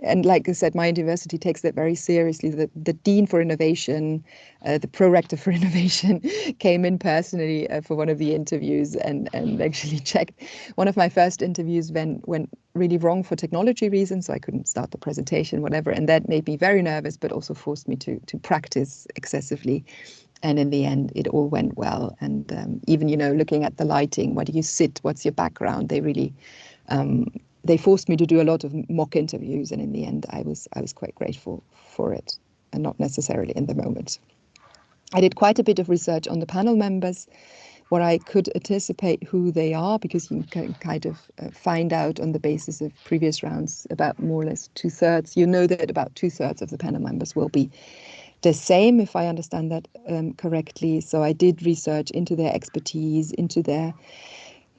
And like I said, my university takes that very seriously. The Dean for Innovation, the Pro-Rector for Innovation came in personally for one of the interviews and actually checked. One of my first interviews went really wrong for technology reasons, so I couldn't start the presentation, whatever. And that made me very nervous, but also forced me to practice excessively. And in the end, it all went well. And even, you know, looking at the lighting, where do you sit? What's your background? They really... they forced me to do a lot of mock interviews, and in the end, I was quite grateful for it, and not necessarily in the moment. I did quite a bit of research on the panel members, where I could anticipate who they are, because you can kind of find out on the basis of previous rounds about more or less 2/3. You know that about 2/3 of the panel members will be the same, if I understand that correctly. So I did research into their expertise, into their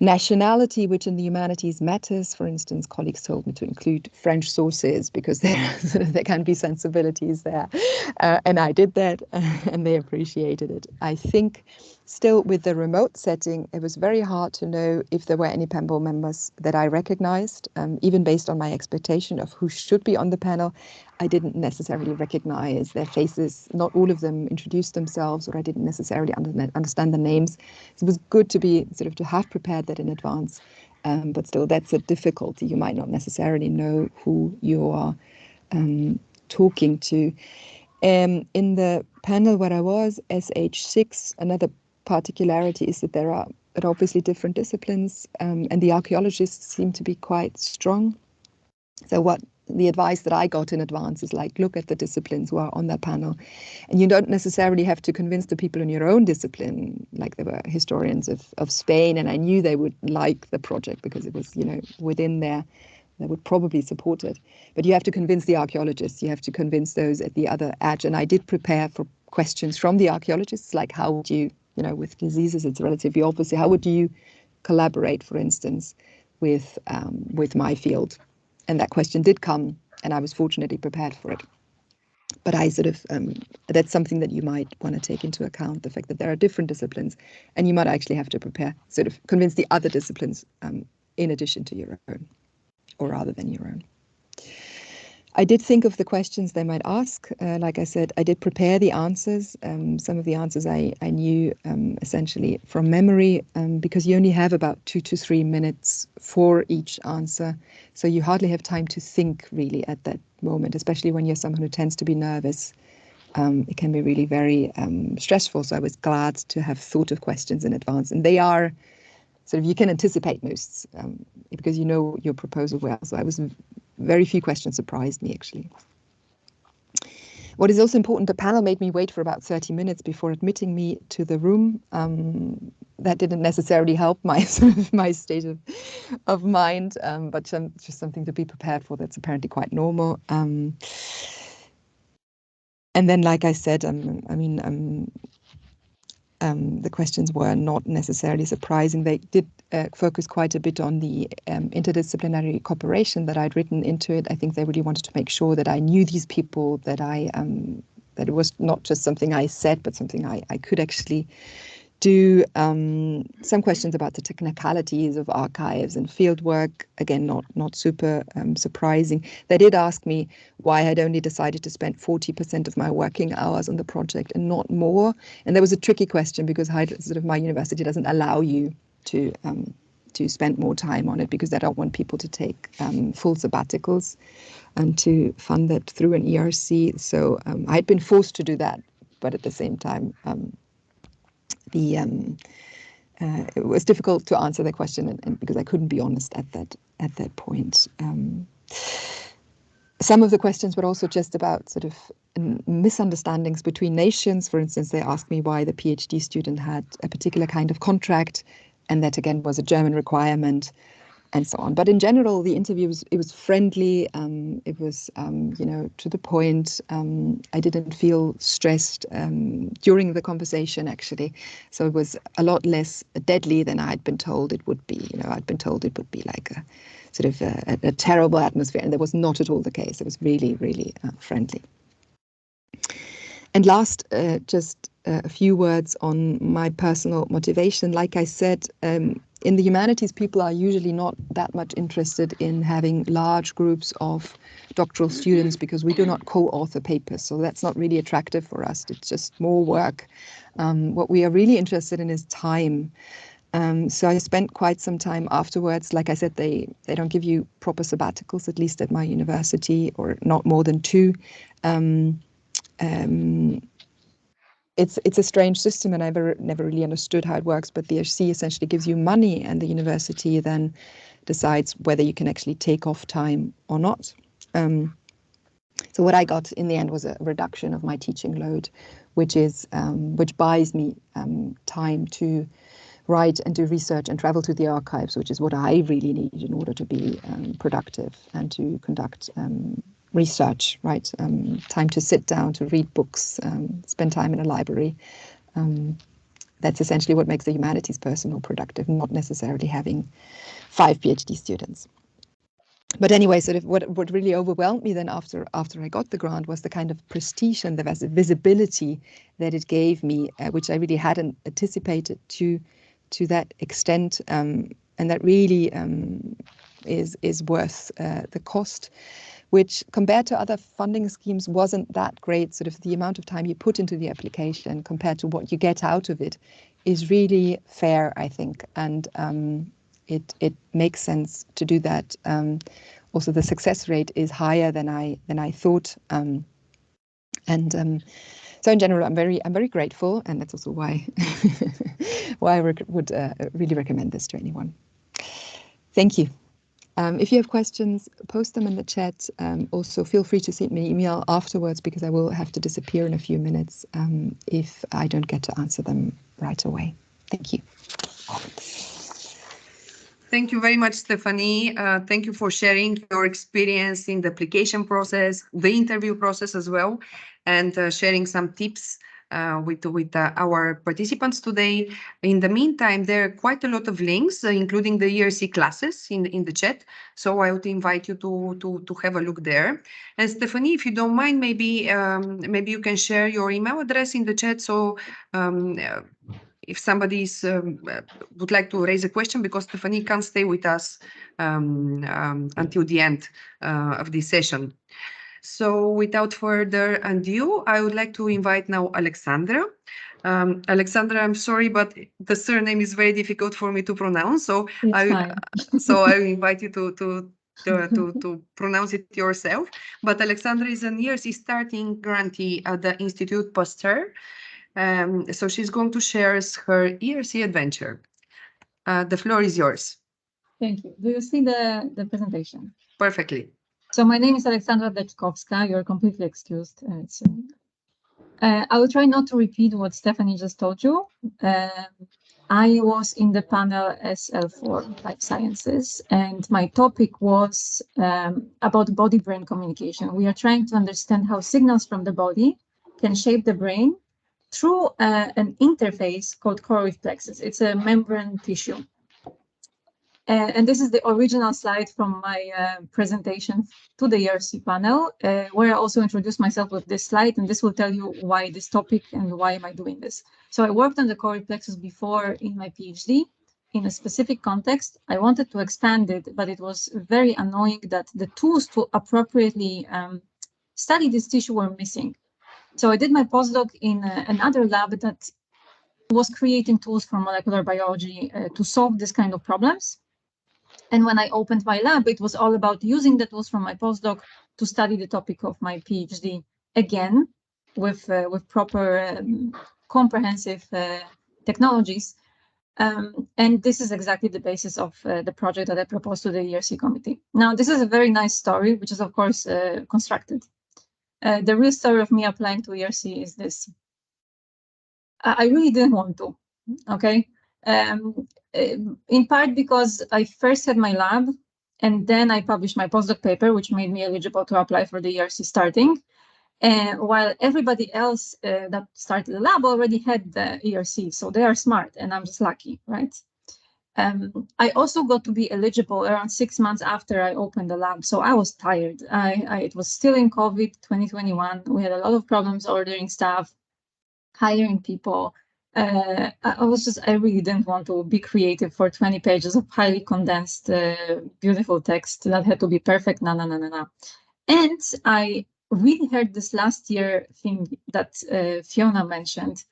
nationality, which in the humanities matters. For instance, colleagues told me to include French sources because there can be sensibilities there. And I did that, and they appreciated it. I think still with the remote setting, it was very hard to know if there were any panel members that I recognized, even based on my expectation of who should be on the panel. I didn't necessarily recognize their faces. Not all of them introduced themselves, or I didn't necessarily understand the names. So it was good to have prepared that in advance. But still, that's a difficulty. You might not necessarily know who you are talking to. In the panel where I was, SH6, another particularity is that there are obviously different disciplines, and the archaeologists seem to be quite strong. So what the advice that I got in advance is like, look at the disciplines who are on that panel. And you don't necessarily have to convince the people in your own discipline, like there were historians of Spain, and I knew they would like the project because it was, you know, within there, they would probably support it. But you have to convince the archaeologists, you have to convince those at the other edge. And I did prepare for questions from the archaeologists, like how would you, you know, with diseases, it's relatively obvious, how would you collaborate, for instance, with my field? And that question did come, and I was fortunately prepared for it. But I sort of, that's something that you might want to take into account, the fact that there are different disciplines, and you might actually have to prepare, sort of convince the other disciplines in addition to your own, or rather than your own. I did think of the questions they might ask. Like I said, I did prepare the answers. Some of the answers I knew essentially from memory, because you only have about 2 to 3 minutes for each answer. So you hardly have time to think really at that moment, especially when you're someone who tends to be nervous. It can be really very stressful. So I was glad to have thought of questions in advance. And they are sort of, you can anticipate most because you know your proposal well. So I was very few questions surprised me, actually. What is also important, the panel made me wait for about 30 minutes before admitting me to the room. That didn't necessarily help my my state of mind, but just something to be prepared for. That's apparently quite normal. And then, like I said, the questions were not necessarily surprising. They did focus quite a bit on the interdisciplinary cooperation that I'd written into it. I think they really wanted to make sure that I knew these people, that that it was not just something I said, but something I could actually do. Some questions about the technicalities of archives and fieldwork. Again, not super surprising. They did ask me why I'd only decided to spend 40% of my working hours on the project and not more. And that was a tricky question because my university doesn't allow you to spend more time on it because they don't want people to take full sabbaticals and to fund that through an ERC. So I'd been forced to do that, but at the same time, it was difficult to answer the question, and because I couldn't be honest at that point. Some of the questions were also just about sort of misunderstandings between nations. For instance, they asked me why the PhD student had a particular kind of contract, and that again was a German requirement, and so on. But in general, the interview was friendly. It was to the point. I didn't feel stressed during the conversation, actually. So it was a lot less deadly than I'd been told it would be. I'd been told it would be like a sort of a terrible atmosphere, and that was not at all the case. It was really, really friendly. And last, just a few words on my personal motivation. Like I said, in the humanities, people are usually not that much interested in having large groups of doctoral students because we do not co-author papers. So that's not really attractive for us. It's just more work. What we are really interested in is time. So I spent quite some time afterwards. Like I said, they don't give you proper sabbaticals, at least at my university, or not more than 2. It's a strange system, and I never really understood how it works. But the ERC essentially gives you money, and the university then decides whether you can actually take off time or not. So what I got in the end was a reduction of my teaching load, which buys me time to write and do research and travel to the archives, which is what I really need in order to be productive and to conduct research, right? Time to sit down, to read books, spend time in a library. That's essentially what makes the humanities person more productive, not necessarily having 5 PhD students. But anyway, sort of what really overwhelmed me then after I got the grant was the kind of prestige and the visibility that it gave me, which I really hadn't anticipated to that extent, and that really is worth the cost, which compared to other funding schemes wasn't that great. Sort of the amount of time you put into the application compared to what you get out of it is really fair, I think, and it makes sense to do that. Also, the success rate is higher than I thought, so in general, I'm very grateful, and that's also why I would really recommend this to anyone. Thank you. If you have questions, post them in the chat. Also, feel free to send me an email afterwards because I will have to disappear in a few minutes if I don't get to answer them right away. Thank you. Thank you very much, Stephanie. Thank you for sharing your experience in the application process, the interview process as well, and sharing some tips with our participants today. In the meantime, there are quite a lot of links, including the ERC classes in the chat. So I would invite you to have a look there. And Stephanie, if you don't mind, maybe you can share your email address in the chat. So if somebody would like to raise a question, because Stephanie can't stay with us until the end of this session. So without further ado, I would like to invite now Alexandra. Alexandra, I'm sorry, but the surname is very difficult for me to pronounce. So I invite you to pronounce it yourself. But Alexandra is an ERC starting grantee at the Institute Pasteur. So she's going to share her ERC adventure. The floor is yours. Thank you. Do you see the presentation? Perfectly. So my name is Aleksandra Deczkowska. You're completely excused. I will try not to repeat what Stephanie just told you. I was in the panel SL4 Life Sciences, and my topic was about body-brain communication. We are trying to understand how signals from the body can shape the brain through an interface called choroid plexus. It's a membrane tissue. And this is the original slide from my presentation to the ERC panel, where I also introduced myself with this slide, and this will tell you why this topic and why am I doing this. So I worked on the choroid plexus before in my PhD in a specific context. I wanted to expand it, but it was very annoying that the tools to appropriately study this tissue were missing. So I did my postdoc in another lab that was creating tools for molecular biology to solve this kind of problems. And when I opened my lab, it was all about using the tools from my postdoc to study the topic of my PhD again with proper comprehensive technologies. And this is exactly the basis of the project that I proposed to the ERC committee. Now, this is a very nice story, which is, of course, constructed. The real story of me applying to ERC is this. I really didn't want to, okay? In part because I first had my lab, and then I published my postdoc paper, which made me eligible to apply for the ERC starting. While everybody else that started the lab already had the ERC, so they are smart, and I'm just lucky, right? I also got to be eligible around 6 months after I opened the lab, so I was tired. It was still in COVID 2021. We had a lot of problems ordering staff, hiring people. I really didn't want to be creative for 20 pages of highly condensed, beautiful text that had to be perfect. No. And I really heard this last year thing that Fiona mentioned,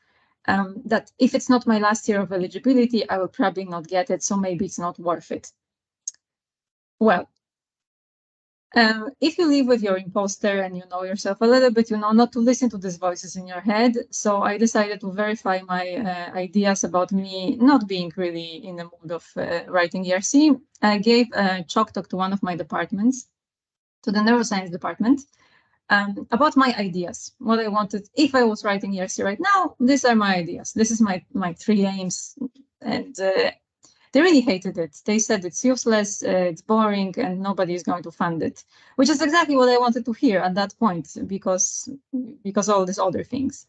that if it's not my last year of eligibility, I will probably not get it, so maybe it's not worth it. Well, if you live with your imposter and you know yourself a little bit, you know not to listen to these voices in your head. So I decided to verify my ideas about me not being really in the mood of writing ERC. I gave a chalk talk to one of my departments, to the neuroscience department, about my ideas, what I wanted. If I was writing ERC right now, these are my ideas. This is my 3 aims. And they really hated it. They said it's useless, it's boring, and nobody is going to fund it, which is exactly what I wanted to hear at that point, because all these other things.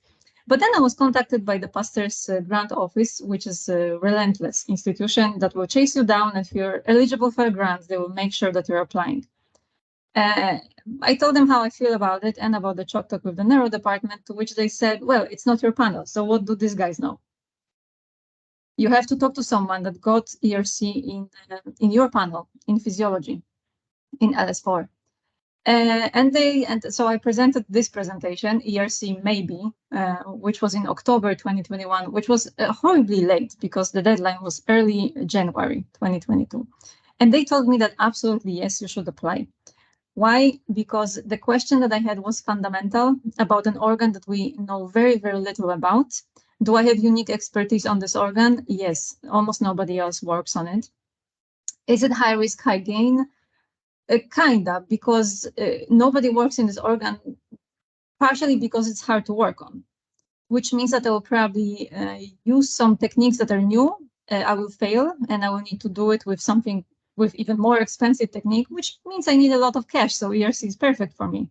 But then I was contacted by the Pasteur's grant office, which is a relentless institution that will chase you down. If you're eligible for a grant, they will make sure that you're applying. I told them how I feel about it and about the chalk talk with the neuro department, to which they said, well, it's not your panel, so what do these guys know? You have to talk to someone that got ERC in your panel, in physiology, in LS4. And so I presented this presentation, ERC Maybe, which was in October 2021, which was horribly late because the deadline was early January 2022. And they told me that absolutely, yes, you should apply. Why? Because the question that I had was fundamental about an organ that we know very, very little about. Do I have unique expertise on this organ? Yes, almost nobody else works on it. Is it high risk, high gain? Kinda, because nobody works in this organ, partially because it's hard to work on, which means that I will probably use some techniques that are new. I will fail, and I will need to do it with something with even more expensive technique, which means I need a lot of cash. So ERC is perfect for me.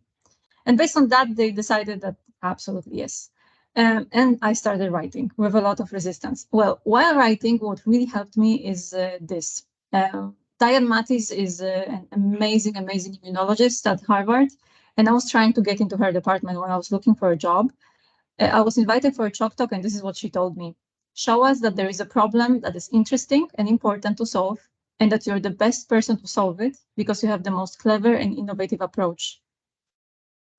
And based on that, they decided that absolutely yes. And I started writing with a lot of resistance. Well, while writing, what really helped me is this. Diane Mattis is an amazing immunologist at Harvard, and I was trying to get into her department when I was looking for a job. I was invited for a chalk talk, and this is what she told me. Show us that there is a problem that is interesting and important to solve, and that you're the best person to solve it because you have the most clever and innovative approach,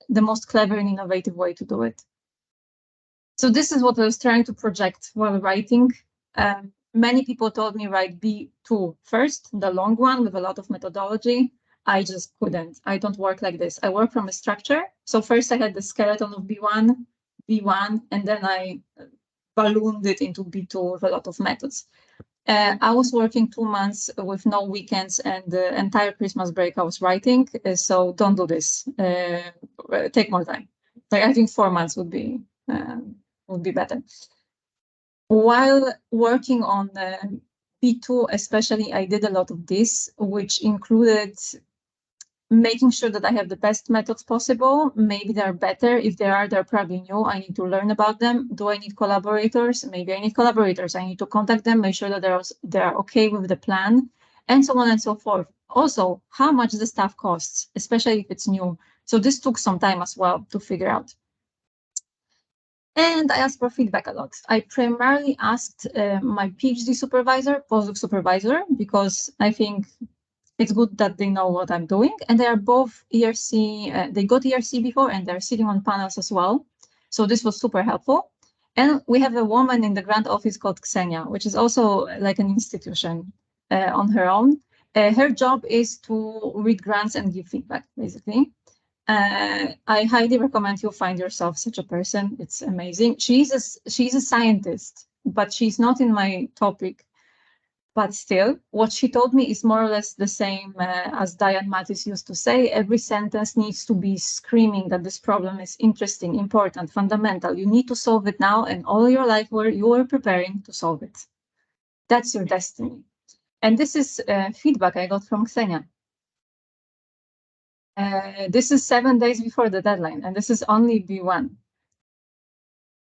the most clever and innovative way to do it. So this is what I was trying to project while writing. Many people told me write B2 first, the long one with a lot of methodology. I just couldn't. I don't work like this. I work from a structure. So first I had the skeleton of B1, and then I ballooned it into B2 with a lot of methods. I was working 2 months with no weekends, and the entire Christmas break I was writing. So don't do this. Take more time. Like I think 4 months would be better. While working on B2, especially, I did a lot of this, which included making sure that I have the best methods possible. Maybe they're better. If they're probably new. I need to learn about them. Do I need collaborators? Maybe I need collaborators. I need to contact them, make sure that they're okay with the plan, and so on and so forth. Also, how much the stuff costs, especially if it's new. So this took some time as well to figure out. And I asked for feedback a lot. I primarily asked my PhD supervisor, postdoc supervisor, because I think it's good that they know what I'm doing. And they are both ERC, they got ERC before, and they're sitting on panels as well. So this was super helpful. And we have a woman in the grant office called Ksenia, which is also like an institution on her own. Her job is to read grants and give feedback, basically. I highly recommend you find yourself such a person. It's amazing. She's a scientist, but she's not in my topic. But still, what she told me is more or less the same as Diane Mattis used to say. Every sentence needs to be screaming that this problem is interesting, important, fundamental. You need to solve it now, and all your life you were preparing to solve it. That's your destiny. And this is feedback I got from Ksenia. This is 7 days before the deadline, and this is only B1.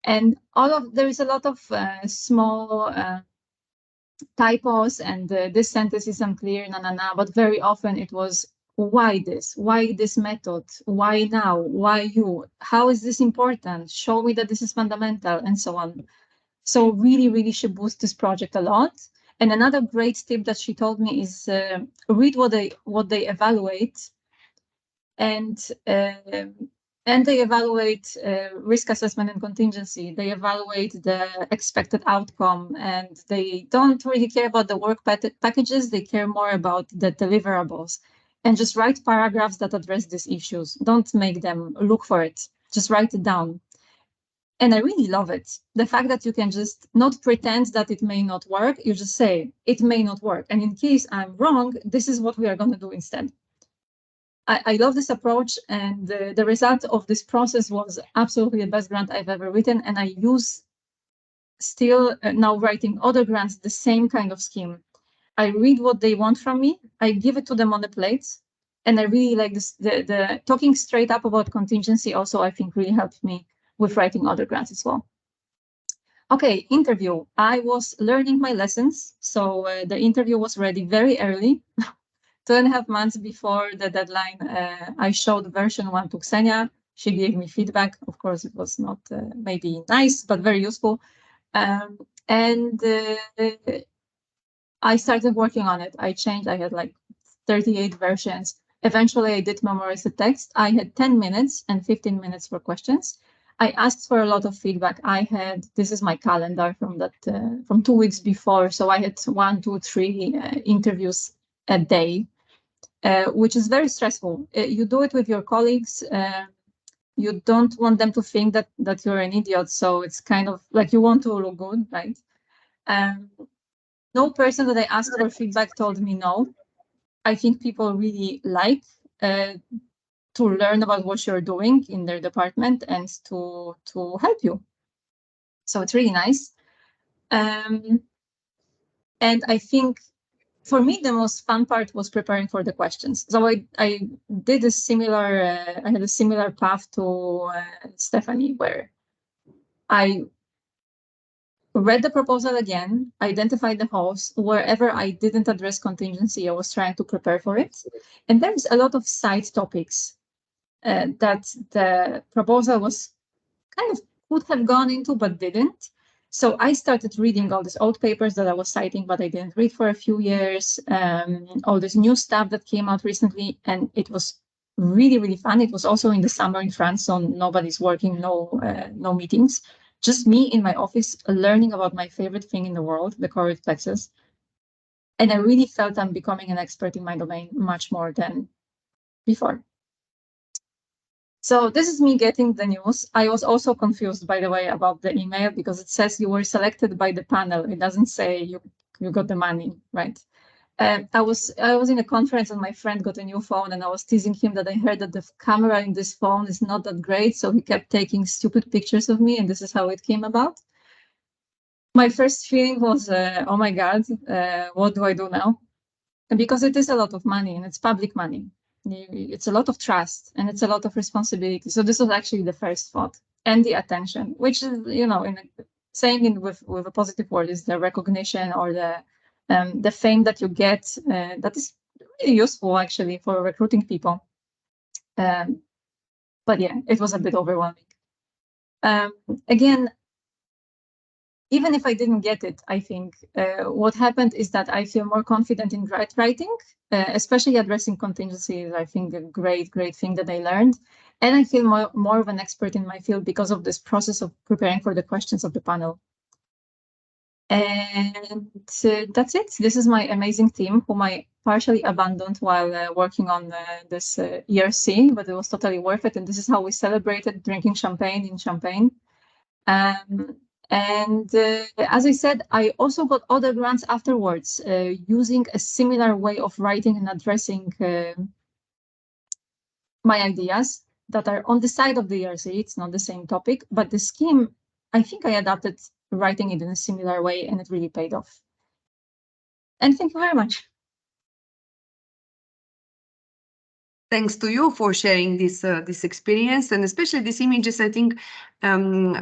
And there is a lot of small typos, and this sentence is unclear, but very often it was, why this method, why now, why you, how is this important, show me that this is fundamental, and so on. So really she boosted this project a lot. And another great tip that she told me is read what they evaluate, and they evaluate risk assessment and contingency. They evaluate the expected outcome, and they don't really care about the work packages. They care more about the deliverables. And just write paragraphs that address these issues. Don't make them look for it. Just write it down. And I really love it. The fact that you can just not pretend that it may not work. You just say, it may not work. And in case I'm wrong, this is what we are going to do instead. I love this approach, and the result of this process was absolutely the best grant I've ever written. And I use still now writing other grants, the same kind of scheme. I read what they want from me. I give it to them on the plate. And I really like this. The talking straight up about contingency also, I think, really helped me with writing other grants as well. Okay, interview. I was learning my lessons. So the interview was ready very early. 2.5 months before the deadline, I showed version 1 to Ksenia. She gave me feedback. Of course, it was not maybe nice, but very useful. And I started working on it. I had like 38 versions. Eventually, I did memorize the text. I had 10 minutes and 15 minutes for questions. I asked for a lot of feedback. This is my calendar from 2 weeks before. So I had 1, 2, 3 interviews a day. Which is very stressful. You do it with your colleagues. You don't want them to think that you're an idiot. So it's kind of like you want to look good, right? No person that I asked for feedback told me no. I think people really like to learn about what you're doing in their department and to help you. So it's really nice. And I think for me, the most fun part was preparing for the questions. So I did a similar, I had a similar path to Stephanie, where I read the proposal again, identified the holes. Wherever I didn't address contingency, I was trying to prepare for it. And there's a lot of side topics that the proposal was kind of could have gone into, but didn't. So I started reading all these old papers that I was citing, but I didn't read for a few years, all this new stuff that came out recently, and it was really, really fun. It was also in the summer in France, so nobody's working, no meetings. Just me in my office learning about my favorite thing in the world, the choroid plexus. And I really felt I'm becoming an expert in my domain much more than before. So this is me getting the news. I was also confused, by the way, about the email because it says you were selected by the panel. It doesn't say you got the money, right? I was in a conference and my friend got a new phone and I was teasing him that I heard that the camera in this phone is not that great. So he kept taking stupid pictures of me and this is how it came about. My first feeling was, oh my God, what do I do now? And because it is a lot of money and it's public money. It's a lot of trust and it's a lot of responsibility. So this was actually the first thought, and the attention, which is, saying it with a positive word, is the recognition or the fame that you get that is really useful actually for recruiting people. But yeah, it was a bit overwhelming. Again, even if I didn't get it, I think what happened is that I feel more confident in grant writing, especially addressing contingencies. I think a great thing that I learned. And I feel more of an expert in my field because of this process of preparing for the questions of the panel. And that's it. This is my amazing team, whom I partially abandoned while working on this ERC, but it was totally worth it. And this is how we celebrated drinking champagne in Champagne. And as I said, I also got other grants afterwards using a similar way of writing and addressing my ideas that are on the side of the ERC. It's not the same topic, but the scheme, I think I adapted writing it in a similar way and it really paid off. And thank you very much. Thanks to you for sharing this experience and especially these images. I think on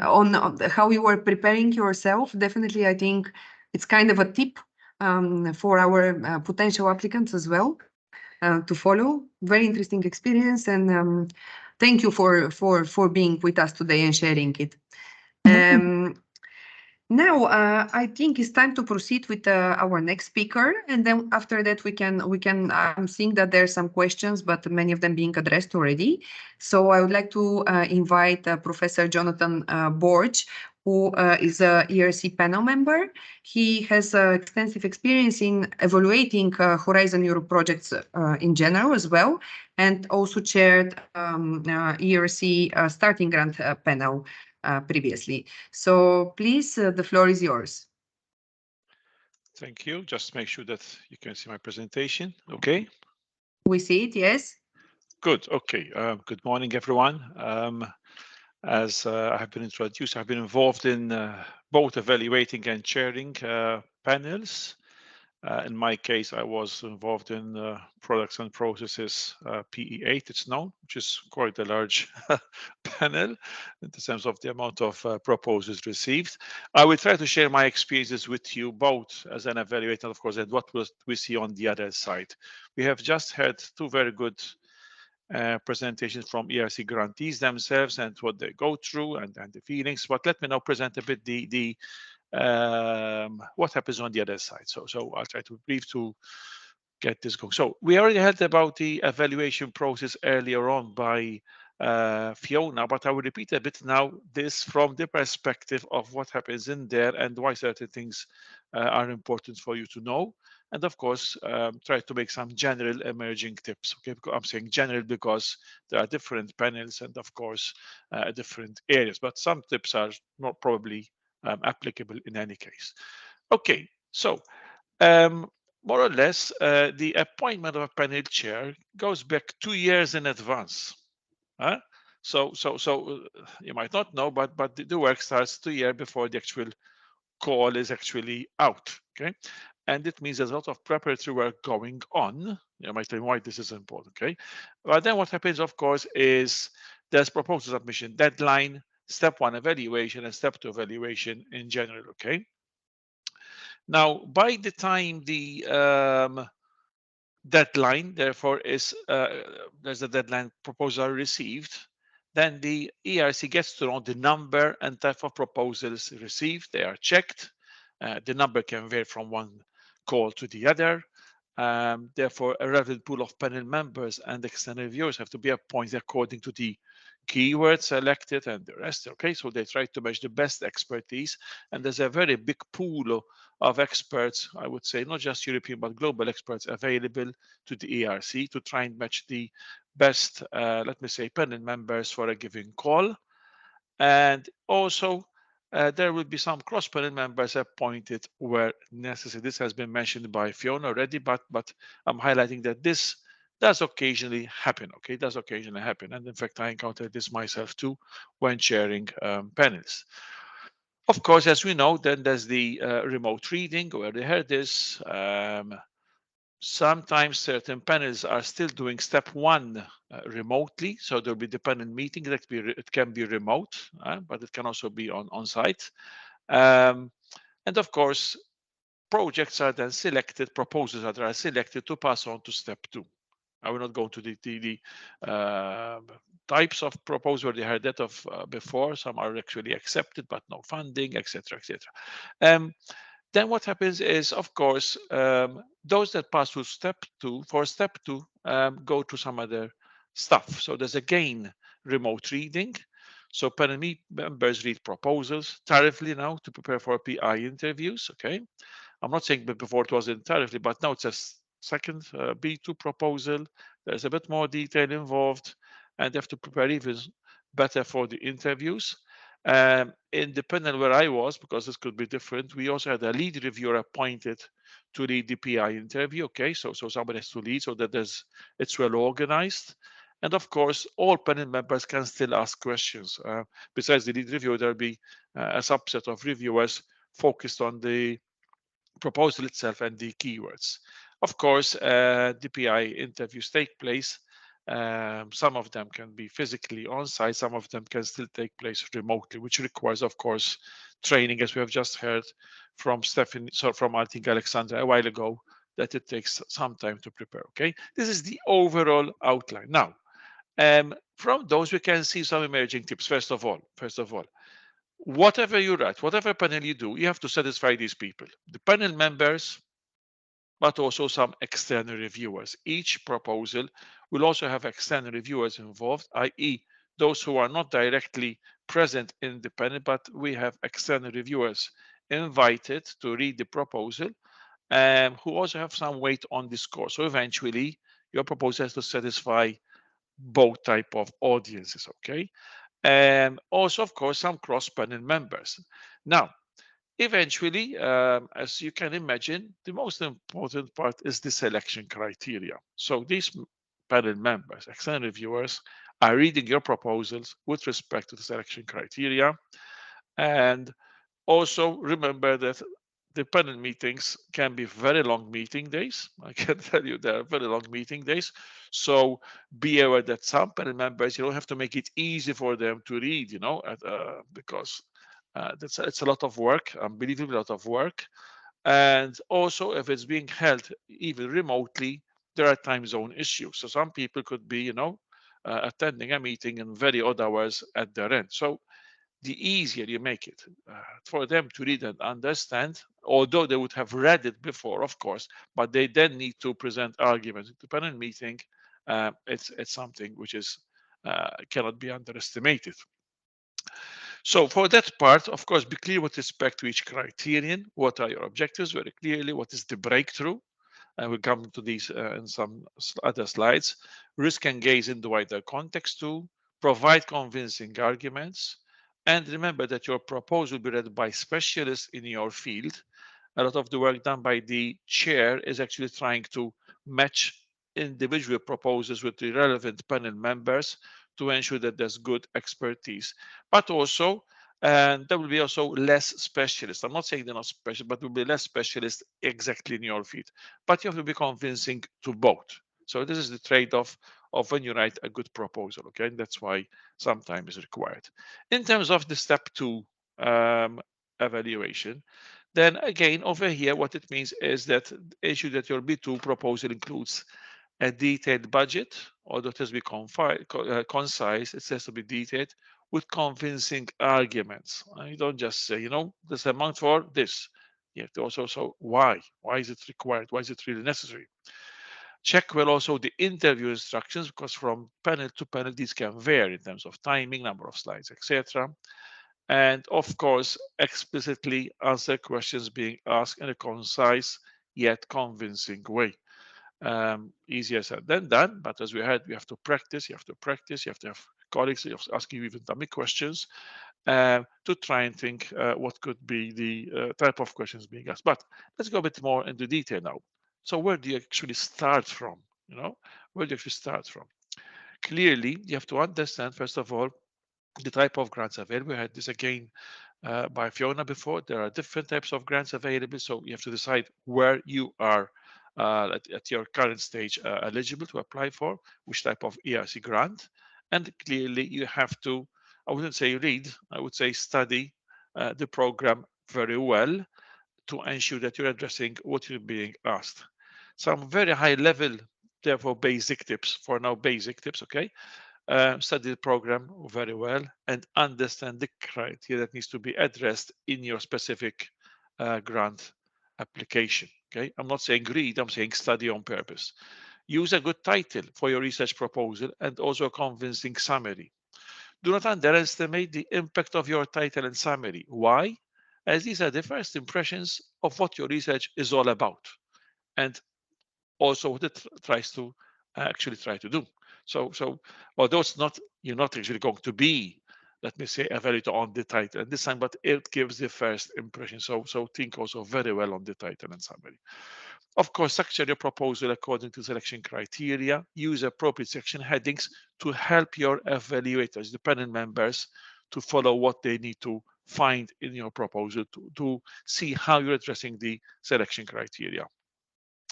how you were preparing yourself. Definitely, I think it's kind of a tip for our potential applicants as well to follow. Very interesting experience, and thank you for being with us today and sharing it. Now, I think it's time to proceed with our next speaker, and then after that we can. I'm seeing that there are some questions, but many of them being addressed already. So I would like to invite Professor Jonathan Borge, who is a ERC panel member. He has extensive experience in evaluating Horizon Europe projects in general as well, and also chaired ERC starting grant panel previously. So please, the floor is yours. Thank you. Just make sure that you can see my presentation. Okay. We see it, yes. Good. Okay. Good morning, everyone. As I have been introduced, I've been involved in both evaluating and chairing panels. In my case, I was involved in products and processes PE8, it's known, which is quite a large panel in terms of the amount of proposals received. I will try to share my experiences with you both as an evaluator, of course, and what we see on the other side. We have just had two very good presentations from ERC grantees themselves and what they go through and the feelings. But let me now present a bit what happens on the other side. So I'll try to brief to get this going. So we already heard about the evaluation process earlier on by Fiona, but I will repeat a bit now this from the perspective of what happens in there and why certain things are important for you to know. And of course, try to make some general emerging tips. Okay, because I'm saying general because there are different panels and of course different areas, but some tips are not probably applicable in any case. Okay, so more or less, the appointment of a panel chair goes back 2 years in advance. So you might not know, but the work starts 2 years before the actual call is actually out. Okay, and it means there's a lot of preparatory work going on. You might tell me why this is important. Okay, but then what happens, of course, is there's proposal submission deadline. step 1 evaluation and step 2 evaluation in general. Okay. Now, by the time the deadline, therefore, is there's a deadline proposal received, then the ERC gets to know the number and type of proposals received. They are checked. The number can vary from one call to the other. Therefore, a relevant pool of panel members and external reviewers have to be appointed according to the keywords selected and the rest. Okay, so they try to match the best expertise, and there's a very big pool of experts, I would say, not just European but global experts available to the ERC to try and match the best, let me say, panel members for a given call. And also, there will be some cross-panel members appointed where necessary. This has been mentioned by Fiona already, but I'm highlighting that this does occasionally happen. Okay, it does occasionally happen, and in fact, I encountered this myself too when chairing panels. Of course, as we know, then there's the remote reading. We already heard this. Sometimes certain panels are still doing step 1 remotely, so there'll be the panel meeting that it can be remote, but it can also be on site. And of course, projects are then selected, proposals are selected to pass on to step 2. I will not go into the types of proposals. We heard that of before. Some are actually accepted, but no funding, etc., etc. Then what happens is, of course, those that pass through step 2, for step 2, go to some other stuff. So there's again remote reading. So panel members read proposals thoroughly now to prepare for PI interviews. Okay, I'm not saying that before it wasn't thoroughly, but now it's a second B2 proposal. There's a bit more detail involved, and they have to prepare even better for the interviews. In the panel where I was, because this could be different, we also had a lead reviewer appointed to lead the PI interview. Okay, so somebody has to lead so that it's well organized. And of course, all panel members can still ask questions. Besides the lead reviewer, there'll be a subset of reviewers focused on the proposal itself and the keywords. Of course, the PI interviews take place. Some of them can be physically on site, some of them can still take place remotely, which requires, of course, training, as we have just heard from Stephanie, so from I think Alexandra a while ago, that it takes some time to prepare. Okay, this is the overall outline. Now, from those we can see some emerging tips. First of all, whatever you write, whatever panel you do, you have to satisfy these people, the panel members, but also some external reviewers. Each proposal will also have external reviewers involved, i.e. those who are not directly present in the panel, but we have external reviewers invited to read the proposal, who also have some weight on the score. So eventually, your proposal has to satisfy both type of audiences, okay? And also, of course, some cross-panel members. Now, eventually, as you can imagine, the most important part is the selection criteria. So these panel members, external reviewers, are reading your proposals with respect to the selection criteria. And also remember that the panel meetings can be very long meeting days. I can tell you they are very long meeting days. So be aware that some panel members, you don't have to make it easy for them to read, you know, because it's a lot of work, unbelievably a lot of work. And also, if it's being held even remotely, there are time zone issues. So some people could be, you know, attending a meeting in very odd hours at their end. So the easier you make it for them to read and understand, although they would have read it before, of course, but they then need to present arguments at the panel meeting. It's something which is cannot be underestimated. So for that part, of course, be clear with respect to each criterion. What are your objectives very clearly? What is the breakthrough? And we'll come to these in some other slides. Risk engage in the wider context too. Provide convincing arguments. And remember that your proposal will be read by specialists in your field. A lot of the work done by the chair is actually trying to match individual proposals with the relevant panel members to ensure that there's good expertise. But also, and there will be also less specialists. I'm not saying they're not special, but there will be less specialists exactly in your field. But you have to be convincing to both. So this is the trade-off of when you write a good proposal. Okay, and that's why some time is required. In terms of the step 2 evaluation, then again over here, what it means is that issue that your B2 proposal includes a detailed budget, although it has to be concise, it has to be detailed with convincing arguments. You don't just say, you know, this amount for this. You have to also why is it required? Why is it really necessary? Check well also the interview instructions, because from panel to panel these can vary in terms of timing, number of slides, etc. And of course, explicitly answer questions being asked in a concise yet convincing way. Easier said than done, but as we had, we have to practice. You have to practice. You have to have colleagues asking you even dummy questions to try and think what could be the type of questions being asked. But let's go a bit more into detail now. So where do you actually start from? You know, where do you actually start from? Clearly, you have to understand, first of all, the type of grants available. We had this again by Fiona before. There are different types of grants available, so you have to decide where you are at your current stage eligible to apply for, which type of ERC grant. And clearly you have to, I wouldn't say read, I would say study the program very well to ensure that you're addressing what you're being asked. Some very high level, therefore basic tips, for now basic tips, okay? Study the program very well and understand the criteria that needs to be addressed in your specific grant application. Okay, I'm not saying read, I'm saying study on purpose. Use a good title for your research proposal and also a convincing summary. Do not underestimate the impact of your title and summary. Why? As these are the first impressions of what your research is all about, and also what it tries to actually try to do. So although it's not, you're not actually going to be, let me say, evaluated on the title and this time, but it gives the first impression. So think also very well on the title and summary. Of course, structure your proposal according to selection criteria. Use appropriate section headings to help your evaluators, the panel members, to follow what they need to find in your proposal to see how you're addressing the selection criteria.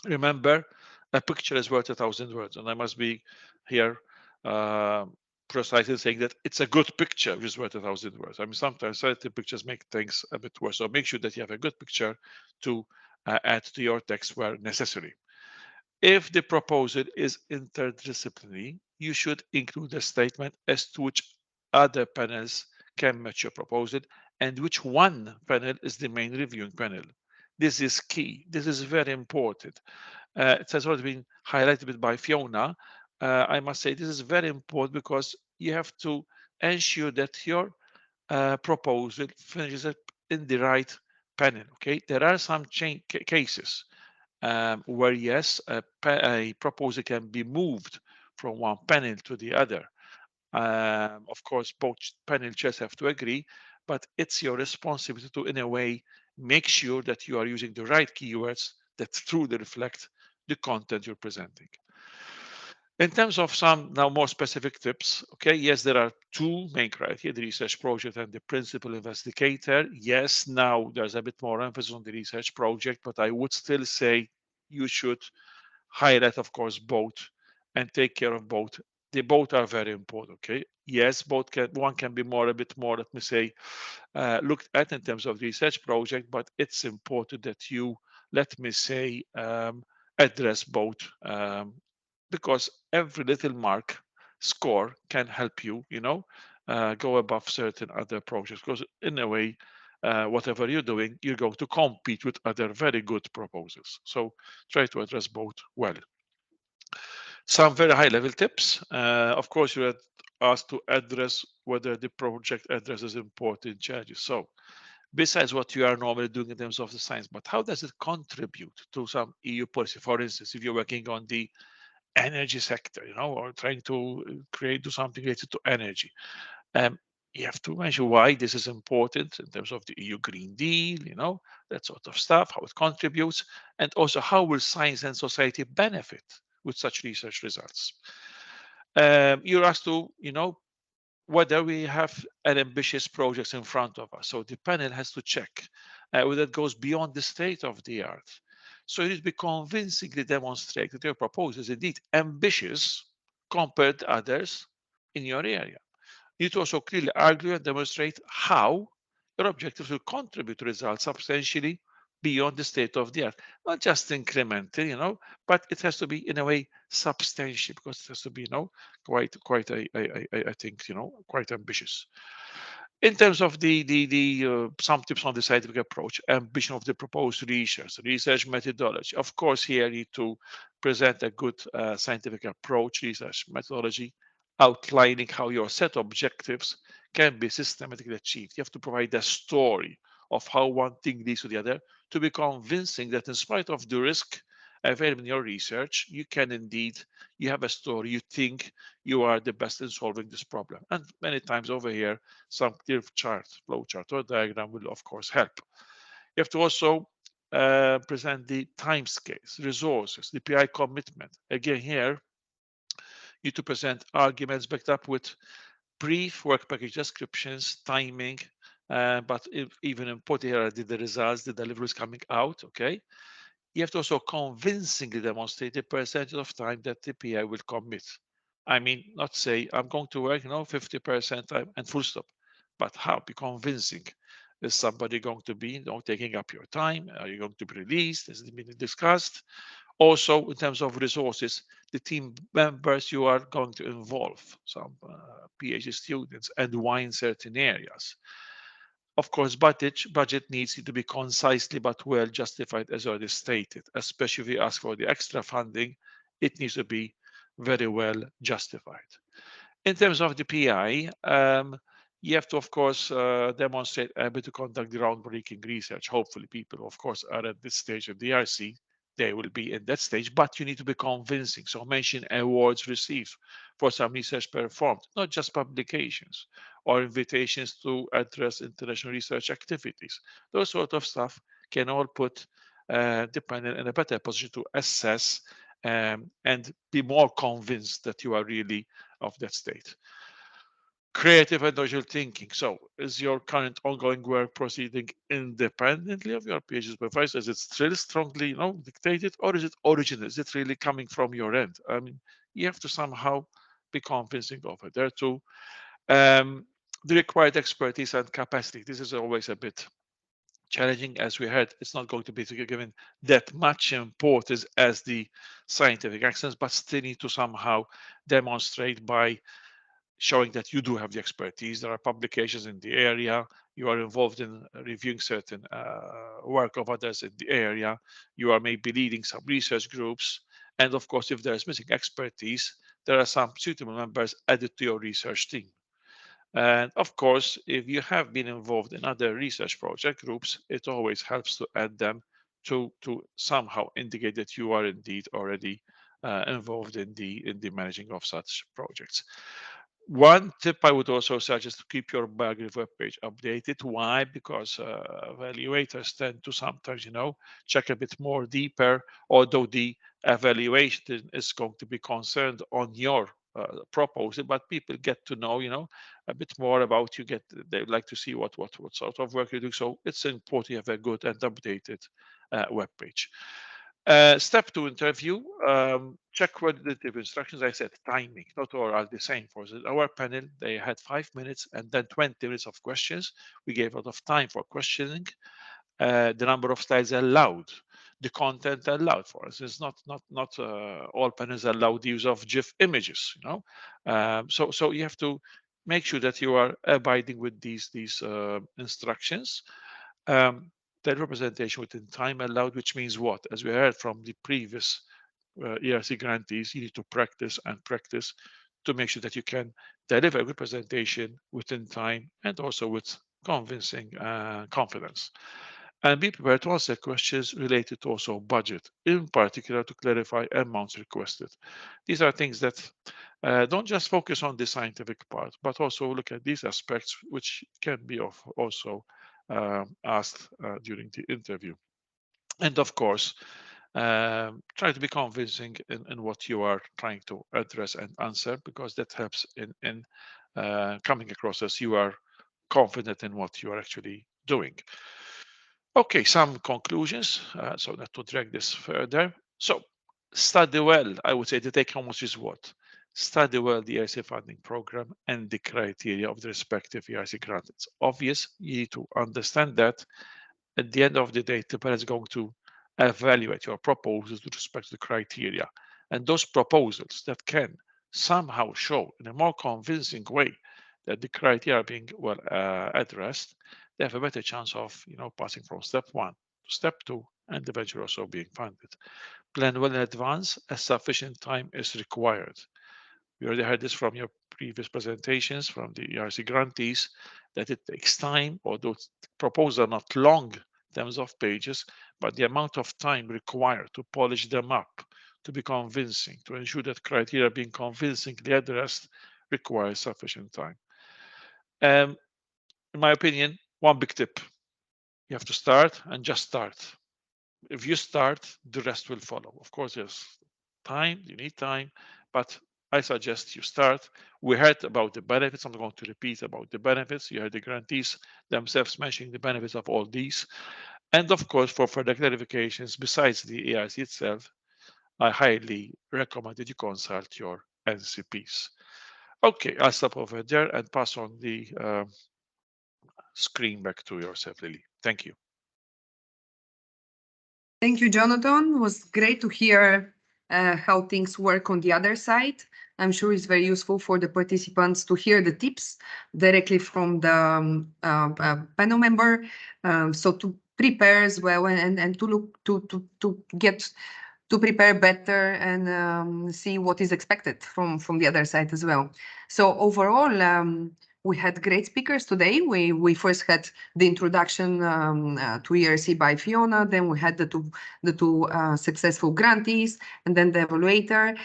Remember, a picture is worth 1,000 words, and I must be here precise in saying that it's a good picture which is worth 1,000 words. I mean, sometimes certain pictures make things a bit worse. So make sure that you have a good picture to add to your text where necessary. If the proposal is interdisciplinary, you should include a statement as to which other panels can match your proposal and which one panel is the main reviewing panel. This is key. This is very important. It has already been highlighted by Fiona. I must say this is very important because you have to ensure that your proposal finishes in the right panel. Okay, there are some cases where yes, a proposal can be moved from one panel to the other. Of course, both panel chairs have to agree, but it's your responsibility to, in a way, make sure that you are using the right keywords that truly reflect the content you're presenting. In terms of some now more specific tips, okay, yes, there are two main criteria, the research project and the principal investigator. Yes, now there's a bit more emphasis on the research project, but I would still say you should highlight, of course, both and take care of both. They both are very important, okay? Yes, both can, one can be a bit more, let me say, looked at in terms of research project, but it's important that you, let me say, address both because every little mark score can help you, you know, go above certain other projects. Because in a way, whatever you're doing, you're going to compete with other very good proposals. So try to address both well. Some very high level tips. Of course, you're asked to address whether the project addresses important challenges. So besides what you are normally doing in terms of the science, but how does it contribute to some EU policy? For instance, if you're working on the energy sector, you know, or trying to do something related to energy. You have to mention why this is important in terms of the EU Green Deal, you know, that sort of stuff, how it contributes, and also how will science and society benefit with such research results. You're asked to, you know, whether we have an ambitious project in front of us. So the panel has to check whether it goes beyond the state of the art. So you need to be convincingly demonstrate that your proposal is indeed ambitious compared to others in your area. You need to also clearly argue and demonstrate how your objectives will contribute to results substantially beyond the state of the art, not just incremental, but it has to be in a way substantial, because it has to be, quite I think, quite ambitious. In terms of some tips on the scientific approach, ambition of the proposed research methodology. Of course, here you need to present a good scientific approach, research methodology, outlining how your set objectives can be systematically achieved. You have to provide a story of how one thing leads to the other to be convincing that in spite of the risk available in your research, you have a story, you think you are the best in solving this problem. And many times over here, some clear flow chart or diagram will of course help. You have to also present the timescales, resources, the PI commitment. Again, here, you need to present arguments backed up with brief work package descriptions, timing, but even important here are the results, the delivery is coming out, okay? You have to also convincingly demonstrate the percentage of time that the PI will commit. I mean, not say, I'm going to work, 50% time and full stop, but how? Be convincing. Is somebody going to be taking up your time? Are you going to be released? Is it being discussed? Also, in terms of resources, the team members you are going to involve, some PhD students, and why in certain areas. Of course, budget needs to be concisely but well justified, as already stated, especially if you ask for the extra funding, it needs to be very well justified. In terms of the PI, you have to, of course, demonstrate ability to conduct groundbreaking research. Hopefully, people, of course, are at this stage of the ERC. They will be in that stage, but you need to be convincing. So mention awards received for some research performed, not just publications or invitations to address international research activities. Those sort of stuff can all put the panel in a better position to assess and be more convinced that you are really of that state. Creative and original thinking. So, is your current ongoing work proceeding independently of your PhD supervisor? Is it still strongly, dictated, or is it original? Is it really coming from your end? I mean, you have to somehow be convincing of it. There too, the required expertise and capacity. This is always a bit challenging. As we heard, it's not going to be given that much importance as the scientific excellence, but still need to somehow demonstrate by showing that you do have the expertise. There are publications in the area. You are involved in reviewing certain work of others in the area. You are maybe leading some research groups. And of course, if there is missing expertise, there are some suitable members added to your research team. And of course, if you have been involved in other research project groups, it always helps to add them to somehow indicate that you are indeed already involved in the managing of such projects. One tip I would also suggest to keep your biography webpage updated. Why? Because evaluators tend to sometimes, check a bit more deeper, although the evaluation is going to be concerned on your proposal, but people get to know, a bit more about you. They like to see what sort of work you do. So it's important you have a good and updated webpage. Step 2 interview. Check qualitative instructions. I said timing, not all are the same. For our panel, they had 5 minutes and then 20 minutes of questions. We gave a lot of time for questioning. The number of slides allowed, the content allowed. For us, it's not all panels allow the use of GIF images. So you have to make sure that you are abiding with these instructions. The representation within time allowed, which means what? As we heard from the previous ERC grantees, you need to practice and practice to make sure that you can deliver a good presentation within time and also with convincing confidence. And be prepared to answer questions related to also budget, in particular to clarify amounts requested. These are things that don't just focus on the scientific part, but also look at these aspects, which can be also asked during the interview. And of course, try to be convincing in what you are trying to address and answer, because that helps in coming across as you are confident in what you are actually doing. Okay, some conclusions, so not to drag this further. So study well. I would say the take home is what? study well the ERC funding program and the criteria of the respective ERC grant. It's obvious you need to understand that at the end of the day, the panel is going to evaluate your proposals with respect to the criteria. And those proposals that can somehow show in a more convincing way that the criteria are being well addressed, they have a better chance of passing from step 1 to step 2 and eventually also being funded. Plan well in advance as sufficient time is required. We already heard this from your previous presentations from the ERC grantees that it takes time, although proposals are not long in terms of pages, but the amount of time required to polish them up, to be convincing, to ensure that criteria are being convincingly addressed requires sufficient time. In my opinion, one big tip, you have to start and just start. If you start, the rest will follow. Of course, there's time, you need time, but I suggest you start. We heard about the benefits. I'm not going to repeat about the benefits. You heard the grantees themselves mentioning the benefits of all these. And of course, for further clarifications, besides the ERC itself, I highly recommend that you consult your NCPs. Okay, I'll stop over there and pass on the screen back to yourself, Lily. Thank you. Thank you, Jonathan. It was great to hear how things work on the other side. I'm sure it's very useful for the participants to hear the tips directly from the panel member, so to prepare as well and to look to prepare better and see what is expected from the other side as well. So overall, we had great speakers today. We first had the introduction to ERC by Fiona, then we had the two successful grantees, and then the evaluator.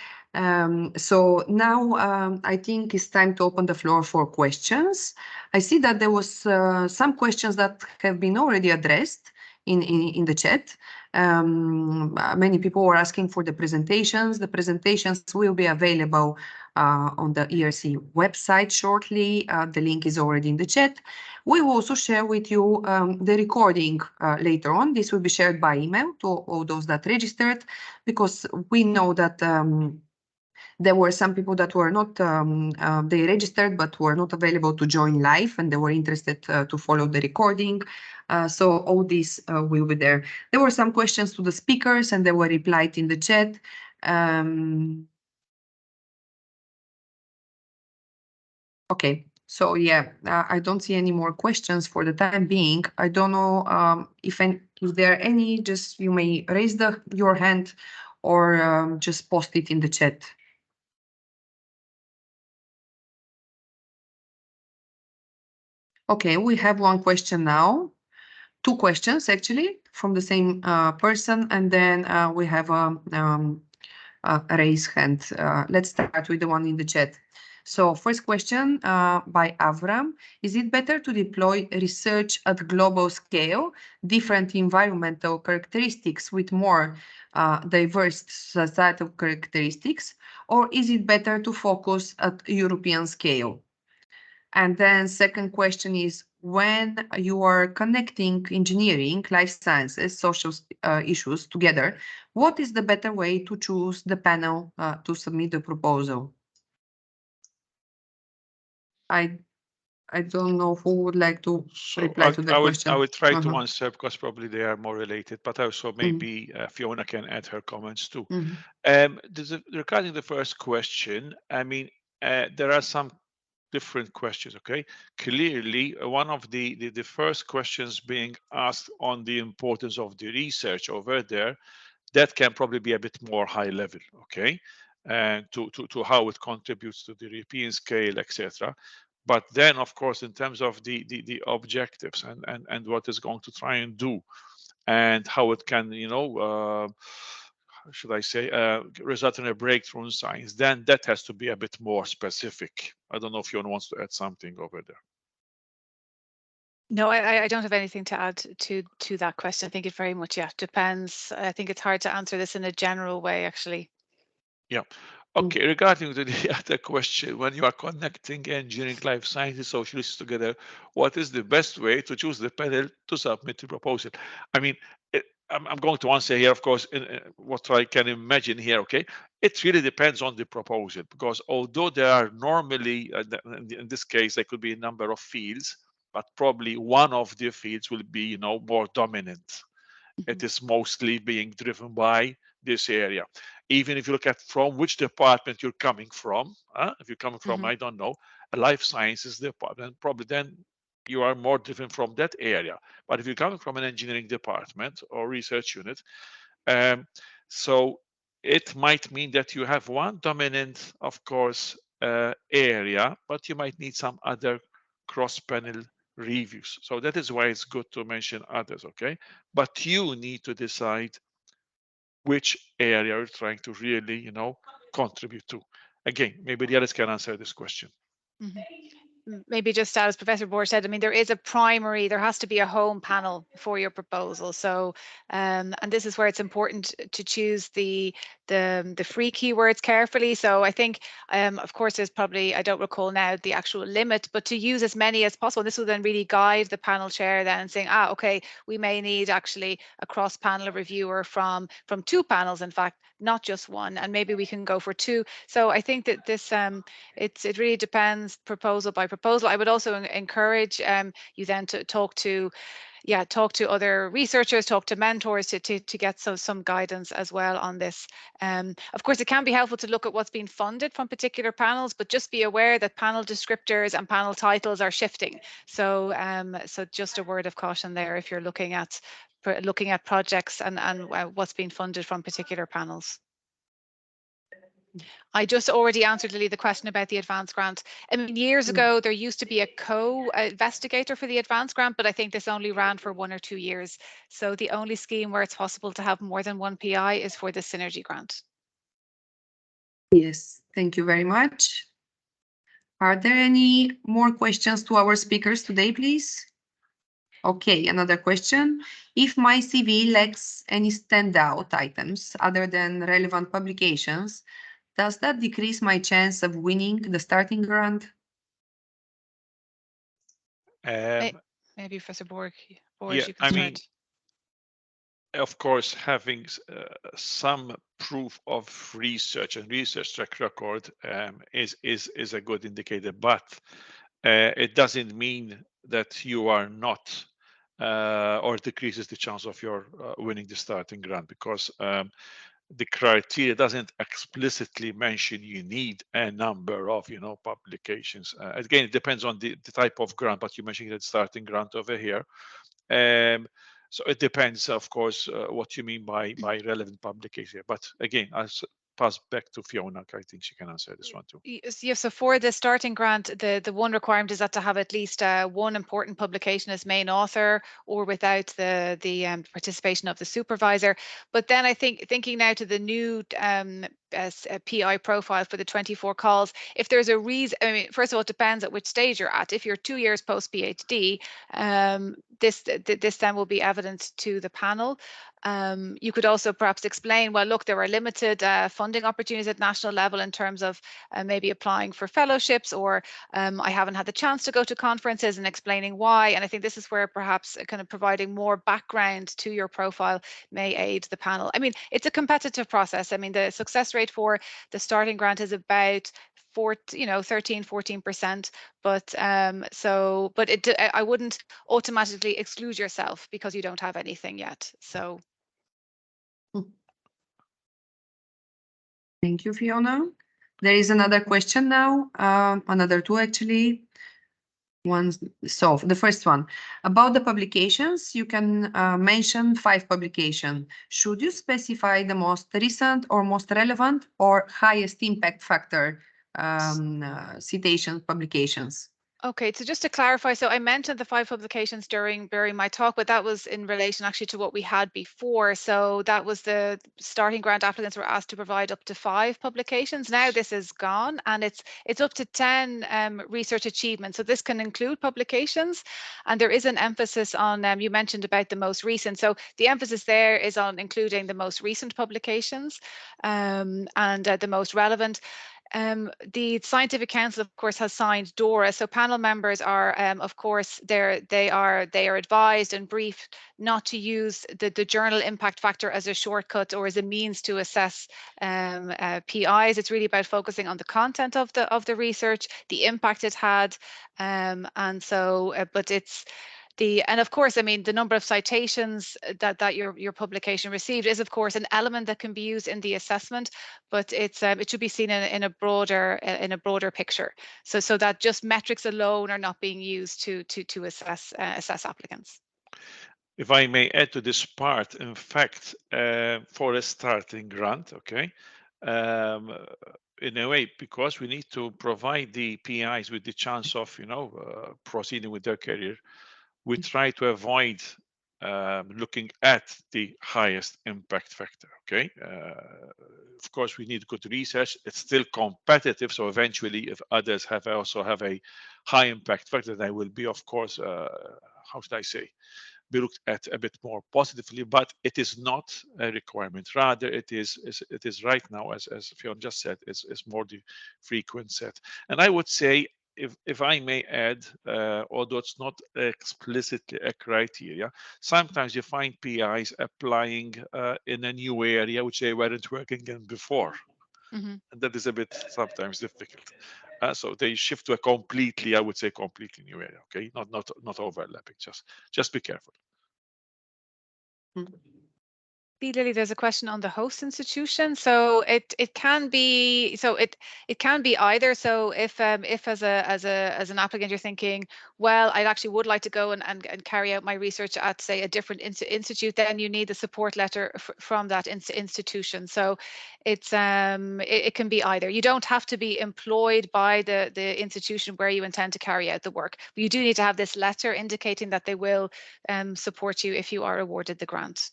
So now I think it's time to open the floor for questions. I see that there was some questions that have been already addressed in the chat. Many people were asking for the presentations. The presentations will be available on the ERC website shortly. The link is already in the chat. We will also share with you the recording later on. This will be shared by email to all those that registered, because we know that there were some people that were not, they registered but were not available to join live, and they were interested to follow the recording. So all this will be there. There were some questions to the speakers and they were replied in the chat. Okay, so yeah, I don't see any more questions for the time being. I don't know if there are any, just you may raise your hand or just post it in the chat. Okay, we have one question now. Two questions actually from the same person, and then we have a raised hand. Let's start with the one in the chat. So first question by Avram: is it better to deploy research at global scale, different environmental characteristics with more diverse societal characteristics, or is it better to focus at European scale? And then second question is, when you are connecting engineering, life sciences, social issues together, what is the better way to choose the panel to submit the proposal? I don't know who would like to reply to the question. I would try to answer, because probably they are more related, but also maybe Fiona can add her comments too. Regarding the first question, I mean, there are some different questions. Okay, clearly one of the first questions being asked on the importance of the research over there, that can probably be a bit more high level. Okay, and to how it contributes to the European scale, etc. But then, of course, in terms of the objectives and what it's going to try and do, and how it can, should I say, result in a breakthrough in science, then that has to be a bit more specific. I don't know if Fiona wants to add something over there. No, I don't have anything to add to that question. I think it very much, depends. I think it's hard to answer this in a general way, actually. Yeah. Okay, regarding the other question, when you are connecting engineering, life sciences, social issues together, what is the best way to choose the panel to submit the proposal? I mean, I'm going to answer here, of course, in what I can imagine here. Okay, it really depends on the proposal, because although there are normally, in this case, there could be a number of fields, but probably one of the fields will be, more dominant. It is mostly being driven by this area. Even if you look at from which department you're coming from, if you're coming from, I don't know, a life sciences department, probably then you are more driven from that area. But if you're coming from an engineering department or research unit, so it might mean that you have one dominant, of course, area, but you might need some other cross-panel reviews. So that is why it's good to mention others, okay? But you need to decide which area you're trying to really, contribute to. Again, maybe the others can answer this question. Maybe just as Professor Bohr said, I mean, there has to be a home panel for your proposal. So, and this is where it's important to choose the free keywords carefully. So I think, of course, there's probably, I don't recall now the actual limit, but to use as many as possible. This will then really guide the panel chair then saying, okay, we may need actually a cross-panel reviewer from 2 panels, in fact, not just one, and maybe we can go for 2. So I think that this, it really depends proposal by proposal. I would also encourage you then to talk to other researchers, talk to mentors to get some guidance as well on this. Of course, it can be helpful to look at what's being funded from particular panels, but just be aware that panel descriptors and panel titles are shifting. So, so just a word of caution there if you're looking at projects and what's being funded from particular panels. I just already answered, Lily, the question about the advance grant. I mean, years ago, there used to be a co-investigator for the advance grant, but I think this only ran for 1 or 2 years. So the only scheme where it's possible to have more than 1 PI is for the Synergy grant. Yes, thank you very much. Are there any more questions to our speakers today, please? Okay, another question. If my CV lacks any standout items other than relevant publications, does that decrease my chance of winning the starting grant? Maybe Professor Borg, yeah, you can start. Of course, having some proof of research and research track record is a good indicator, but it doesn't mean that you are not or decreases the chance of your winning the starting grant, because the criteria doesn't explicitly mention you need a number of publications. Again, it depends on the type of grant, but you mentioned that starting grant over here. So it depends, of course, what you mean by relevant publication. But again, I'll pass back to Fiona. I think she can answer this one too. Yes, so for the starting grant, the one requirement is that to have at least one important publication as main author, or without the participation of the supervisor. But then I think, thinking now to the new PI profile for the 24 calls, if there's a reason, I mean, first of all, it depends at which stage you're at. If you're 2 years post PhD, this then will be evident to the panel. You could also perhaps explain, well, look, there are limited funding opportunities at national level in terms of maybe applying for fellowships, or I haven't had the chance to go to conferences, and explaining why. And I think this is where perhaps kind of providing more background to your profile may aid the panel. I mean, it's a competitive process. I mean, the success rate for the starting grant is about 13-14%, but I wouldn't automatically exclude yourself because you don't have anything yet. So thank you, Fiona. There is another question now, another 2 actually. So the first one, about the publications, you can mention 5 publications. Should you specify the most recent or most relevant or highest impact factor citation publications? Okay, so just to clarify, so I mentioned the 5 publications during my talk, but that was in relation actually to what we had before. So that was the starting grant applicants were asked to provide up to 5 publications. Now this is gone, and it's up to 10 research achievements. So this can include publications, and there is an emphasis on, you mentioned about the most recent. So the emphasis there is on including the most recent publications and the most relevant. The Scientific Council, of course, has signed DORA. So panel members are, of course, they are advised and briefed not to use the journal impact factor as a shortcut or as a means to assess PIs. It's really about focusing on the content of the research, the impact it had, and so. But it's and of course, I mean, the number of citations that your publication received is, of course, an element that can be used in the assessment, but it's it should be seen in a broader picture. So that just metrics alone are not being used to assess applicants. If I may add to this part, in fact, for a starting grant, okay, in a way, because we need to provide the PIs with the chance of, proceeding with their career, we try to avoid looking at the highest impact factor. Okay, of course we need good research. It's still competitive, so eventually, if others also have a high impact factor, they will be, of course, how should I say, be looked at a bit more positively. But it is not a requirement. Rather, it is right now, as Fiona just said, is more the frequent set. And I would say, if I may add, although it's not explicitly a criteria, sometimes you find PIs applying in a new area which they weren't working in before. Mm-hmm. And that is a bit sometimes difficult. So they shift to a completely, I would say, completely new area. Okay, not overlapping. Just be careful. Mm-hmm. Lily, there's a question on the host institution. So it can be it can be either. So if as an applicant you're thinking, well, I actually would like to go and carry out my research at, say, a different institute, then you need the support letter from that institution. So it's it can be either. You don't have to be employed by the institution where you intend to carry out the work, but you do need to have this letter indicating that they will support you if you are awarded the grant.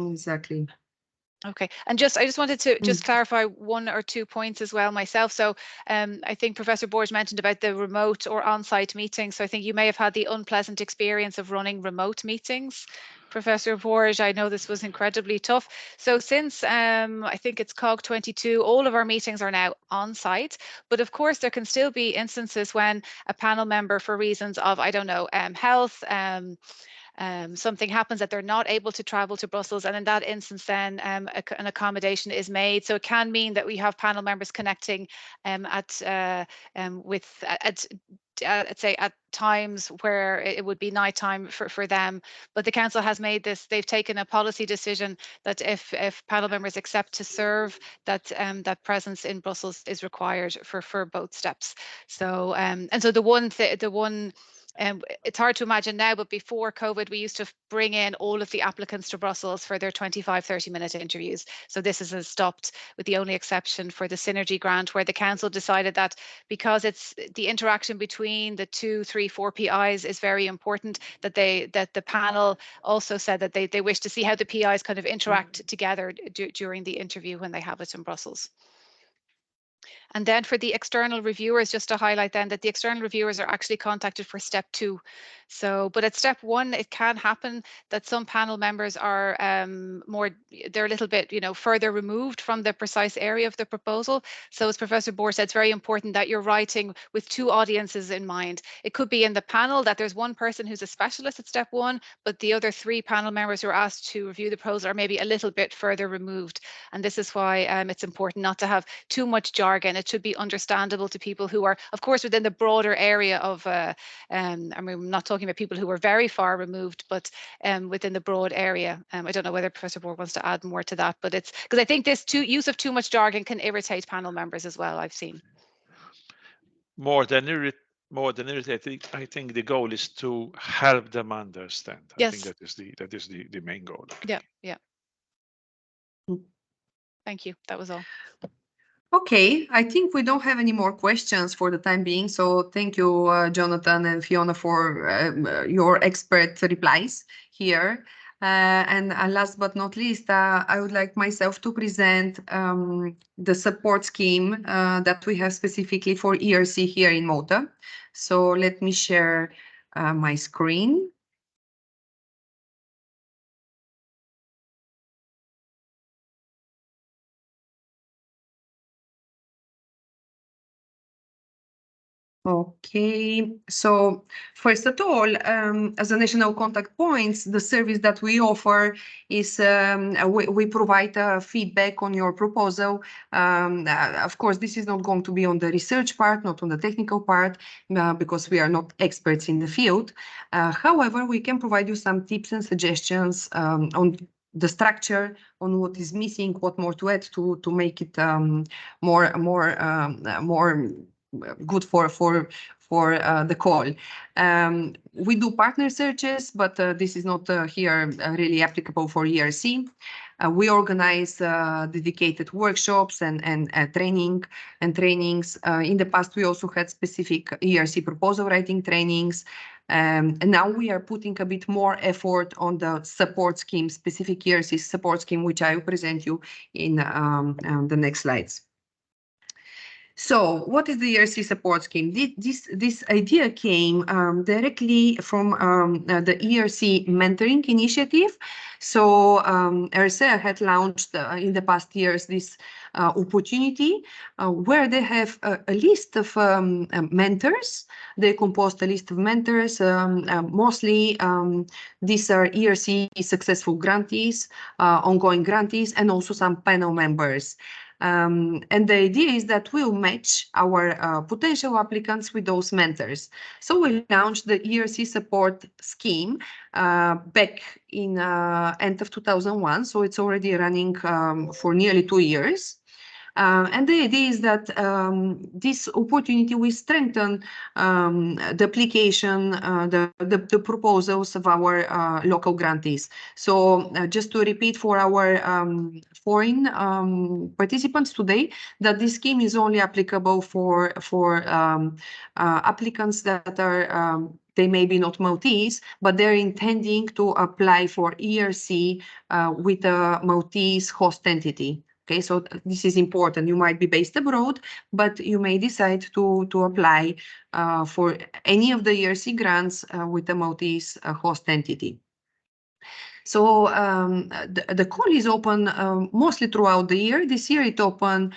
Exactly. Okay, and I just wanted to just clarify one or two points as well myself. So I think Professor Borge mentioned about the remote or on-site meetings. So I think you may have had the unpleasant experience of running remote meetings. Professor Borge, I know this was incredibly tough. So since I think it's COG 22, all of our meetings are now on-site. But of course, there can still be instances when a panel member, for reasons of, I don't know, health, something happens that they're not able to travel to Brussels, and in that instance then an accommodation is made. So it can mean that we have panel members connecting let's say at times where it would be nighttime for them, but the council has made this, they've taken a policy decision that if panel members accept to serve, that that presence in Brussels is required for both steps. So and so the one it's hard to imagine now, but before COVID, we used to bring in all of the applicants to Brussels for their 25-30-minute interviews. So this has stopped, with the only exception for the Synergy grant, where the council decided that because it's the interaction between the 2, 3, 4 PIs is very important, that the panel also said that they wish to see how the PIs kind of interact together during the interview when they have it in Brussels. And then for the external reviewers, just to highlight then that the external reviewers are actually contacted for step 2. So, but at step 1, it can happen that some panel members are they're a little bit, further removed from the precise area of the proposal. So as Professor Borge said, it's very important that you're writing with 2 audiences in mind. It could be in the panel that there's one person who's a specialist at step 1, but the other 3 panel members who are asked to review the proposal are maybe a little bit further removed. And this is why it's important not to have too much jargon. It should be understandable to people who are, of course, within the broader area of, I mean, I'm not talking about people who are very far removed, but within the broad area. I don't know whether Professor Borg wants to add more to that, but it's because I think this use of too much jargon can irritate panel members as well, I've seen. More than irritate, I think the goal is to help them understand. Yes. I think that is the main goal. Yeah. Thank you. That was all. Okay, I think we don't have any more questions for the time being. So thank you, Jonathan and Fiona, for your expert replies here. And last but not least, I would like myself to present the support scheme that we have specifically for ERC here in Malta. So let me share my screen. Okay, so first of all, as a national contact points, the service that we offer is we provide feedback on your proposal. Of course, this is not going to be on the research part, not on the technical part, because we are not experts in the field. However, we can provide you some tips and suggestions on the structure, on what is missing, what more to add to make it more good for the call. We do partner searches, but this is not here really applicable for ERC. We organize dedicated workshops and trainings. In the past, we also had specific ERC proposal writing trainings. And now we are putting a bit more effort on the support scheme, specific ERC support scheme, which I will present you in the next slides. So what is the ERC support scheme? This idea came directly from the ERC mentoring initiative. So ERC had launched in the past years this opportunity where they have a list of mentors. They composed a list of mentors. Mostly these are ERC successful grantees, ongoing grantees, and also some panel members. And the idea is that we'll match our potential applicants with those mentors. So we launched the ERC support scheme back in end of 2001. So it's already running for nearly 2 years. And the idea is that this opportunity will strengthen the application, the proposals of our local grantees. So just to repeat for our foreign participants today, that this scheme is only applicable for applicants that are they may be not Maltese, but they're intending to apply for ERC with a Maltese host entity. Okay, so this is important. You might be based abroad, but you may decide to apply for any of the ERC grants with a Maltese host entity. So the call is open mostly throughout the year. This year it opened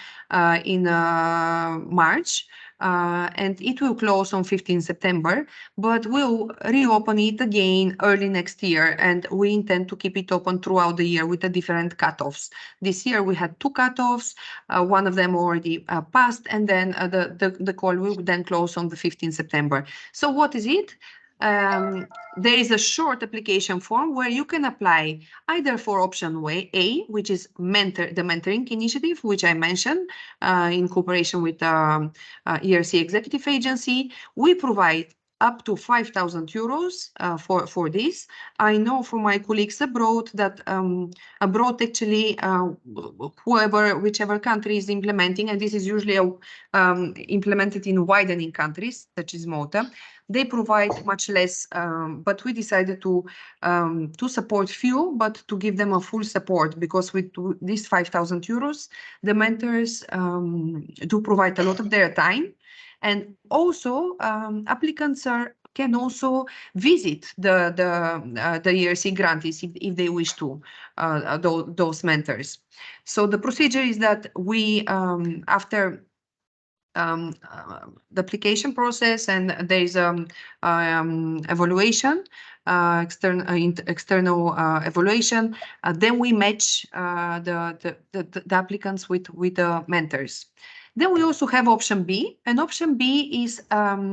in March. And it will close on 15 September, but we'll reopen it again early next year, and we intend to keep it open throughout the year with the different cutoffs. This year we had 2 cutoffs, one of them already passed, and then the call will then close on the 15 September. So what is it? There is a short application form where you can apply either for option A, which is the mentoring initiative, which I mentioned in cooperation with ERC Executive Agency. We provide up to 5,000 euros for this. I know from my colleagues abroad that abroad actually whichever country is implementing, and this is usually implemented in widening countries such as Malta, they provide much less, but we decided to support few, but to give them a full support, because with these 5,000 euros, the mentors do provide a lot of their time. And also applicants can also visit the ERC grantees if they wish to, those mentors. So the procedure is that we, after the application process, and there is evaluation, external evaluation, then we match the applicants with the mentors. Then we also have option B, and option B is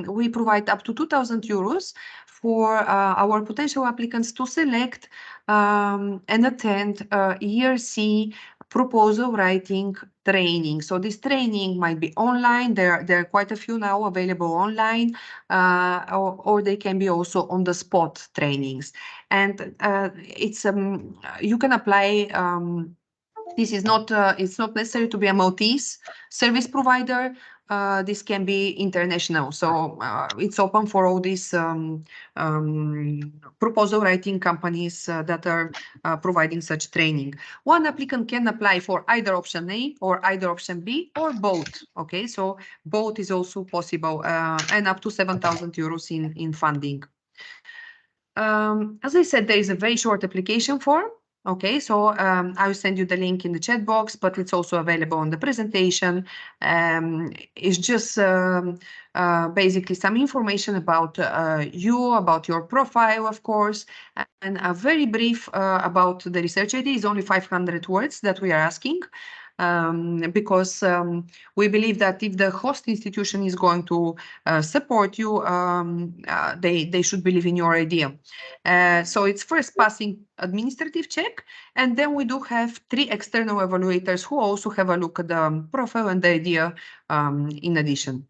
we provide up to 2,000 euros for our potential applicants to select and attend ERC proposal writing training. So this training might be online. There are quite a few now available online, or they can be also on the spot trainings. And it's you can apply. This is not, it's not necessary to be a Maltese service provider. This can be international. So it's open for all these proposal writing companies that are providing such training. One applicant can apply for either option A or either option B or both. Okay, so both is also possible, and up to 7,000 euros in funding. As I said, there is a very short application form. Okay, so I will send you the link in the chat box, but it's also available on the presentation. It's just basically some information about you, about your profile, of course, and a very brief about the research idea. Is only 500 words that we are asking. Because we believe that if the host institution is going to support you, they should believe in your idea. So it's first passing administrative check, and then we do have 3 external evaluators who also have a look at the profile and the idea in addition.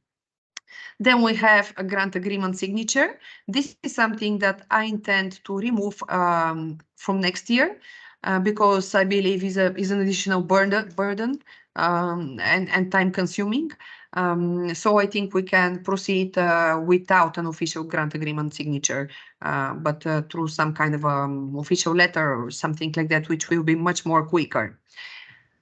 Then we have a grant agreement signature. This is something that I intend to remove from next year. Because I believe is an additional burden and time consuming. So I think we can proceed without an official grant agreement signature, but through some kind of official letter or something like that, which will be much more quicker.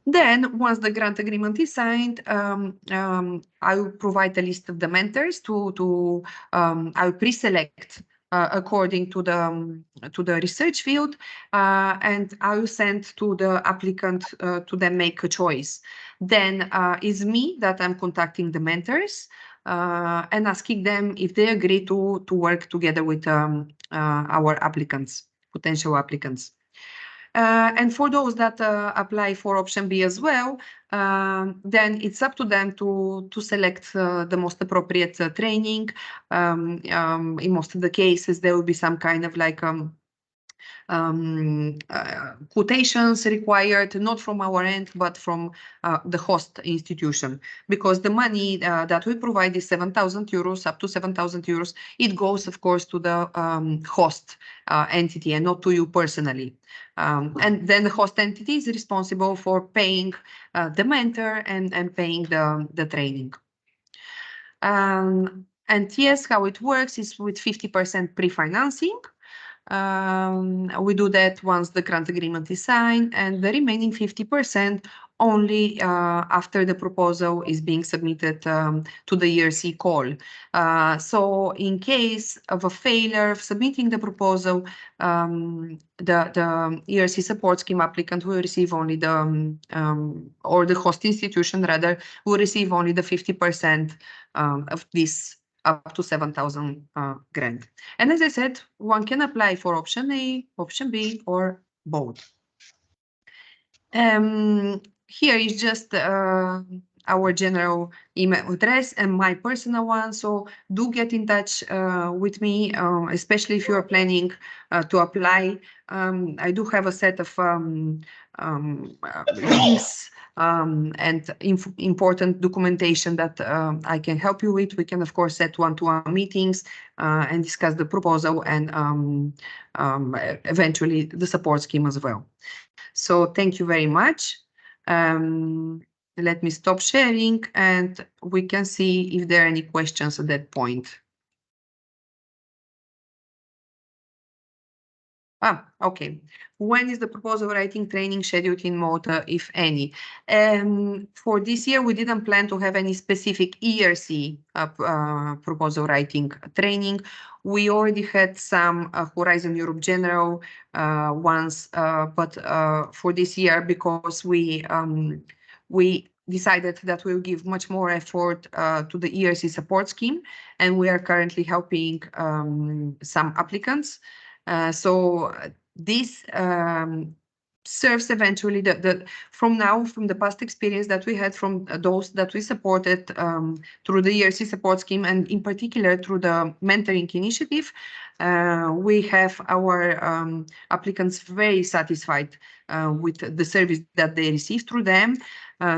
Then, once the grant agreement is signed, I will provide a list of the mentors I will pre-select according to the research field, and I will send to the applicant to then make a choice. Then it's me that I'm contacting the mentors and asking them if they agree to work together with our applicants, potential applicants. And for those that apply for option B as well, then it's up to them to select the most appropriate training. In most of the cases, there will be some kind of like quotations required, not from our end, but from the host institution, because the money that we provide is 7,000 euros, up to 7,000 euros. It goes, of course, to the host entity and not to you personally. And then the host entity is responsible for paying the mentor and paying the training. And yes, how it works is with 50% pre-financing. We do that once the grant agreement is signed, and the remaining 50% only after the proposal is being submitted to the ERC call. So in case of a failure of submitting the proposal, the ERC support scheme applicant will receive only or the host institution rather, will receive only the 50% of this up to 7,000 grant. And as I said, one can apply for option A, option B, or both. Here is just our general email address and my personal one. So do get in touch with me, especially if you're planning to apply. I do have a set of links and important documentation that I can help you with. We can, of course, set one-to-one meetings and discuss the proposal and eventually the support scheme as well. So thank you very much. Let me stop sharing and we can see if there are any questions at that point. Okay. When is the proposal writing training scheduled in Malta, if any? For this year, we didn't plan to have any specific ERC proposal writing training. We already had some Horizon Europe General ones, but for this year, because we decided that we'll give much more effort to the ERC support scheme, and we are currently helping some applicants. So this serves eventually from the past experience that we had from those that we supported through the ERC support scheme, and in particular through the mentoring initiative. We have our applicants very satisfied with the service that they receive through them.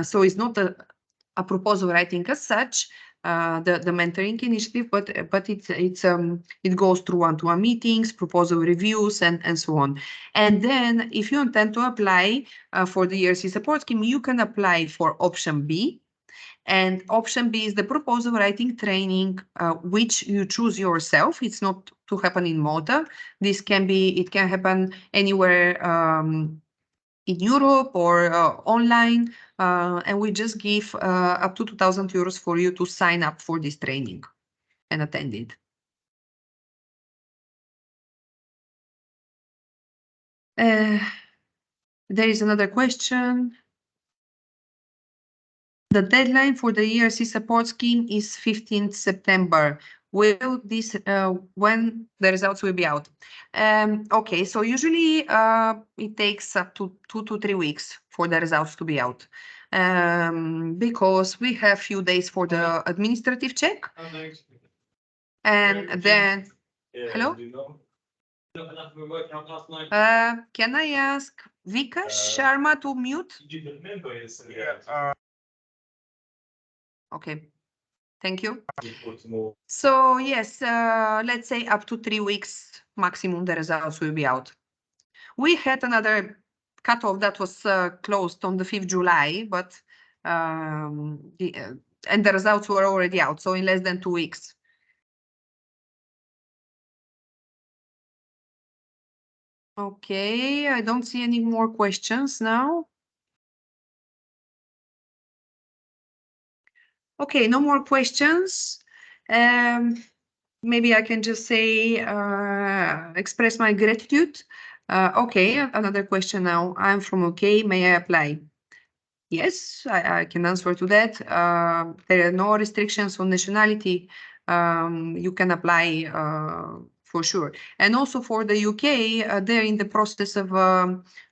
So it's not a proposal writing as such, the mentoring initiative, but it goes through one-to-one meetings, proposal reviews, and so on. And then, if you intend to apply for the ERC support scheme, you can apply for option B. And option B is the proposal writing training, which you choose yourself. It's not to happen in Malta. It can happen anywhere in Europe or online, and we just give up to 2,000 euros for you to sign up for this training and attend it. There is another question. The deadline for the ERC support scheme is 15th September. Will this, when the results will be out? Okay, so usually it takes up to 2 to 3 weeks for the results to be out. Because we have few days for the administrative check. And then, hello? Can I ask Vika Sharma to mute? Okay, thank you. So yes, let's say up to 3 weeks maximum the results will be out. We had another cutoff that was closed on the 5th July, but and the results were already out, so in less than 2 weeks. Okay, I don't see any more questions now. Okay, no more questions. Maybe I can just say, express my gratitude. Okay, another question now. I'm from UK, may I apply? Yes, I can answer to that. There are no restrictions on nationality. You can apply for sure. And also for the UK, they're in the process of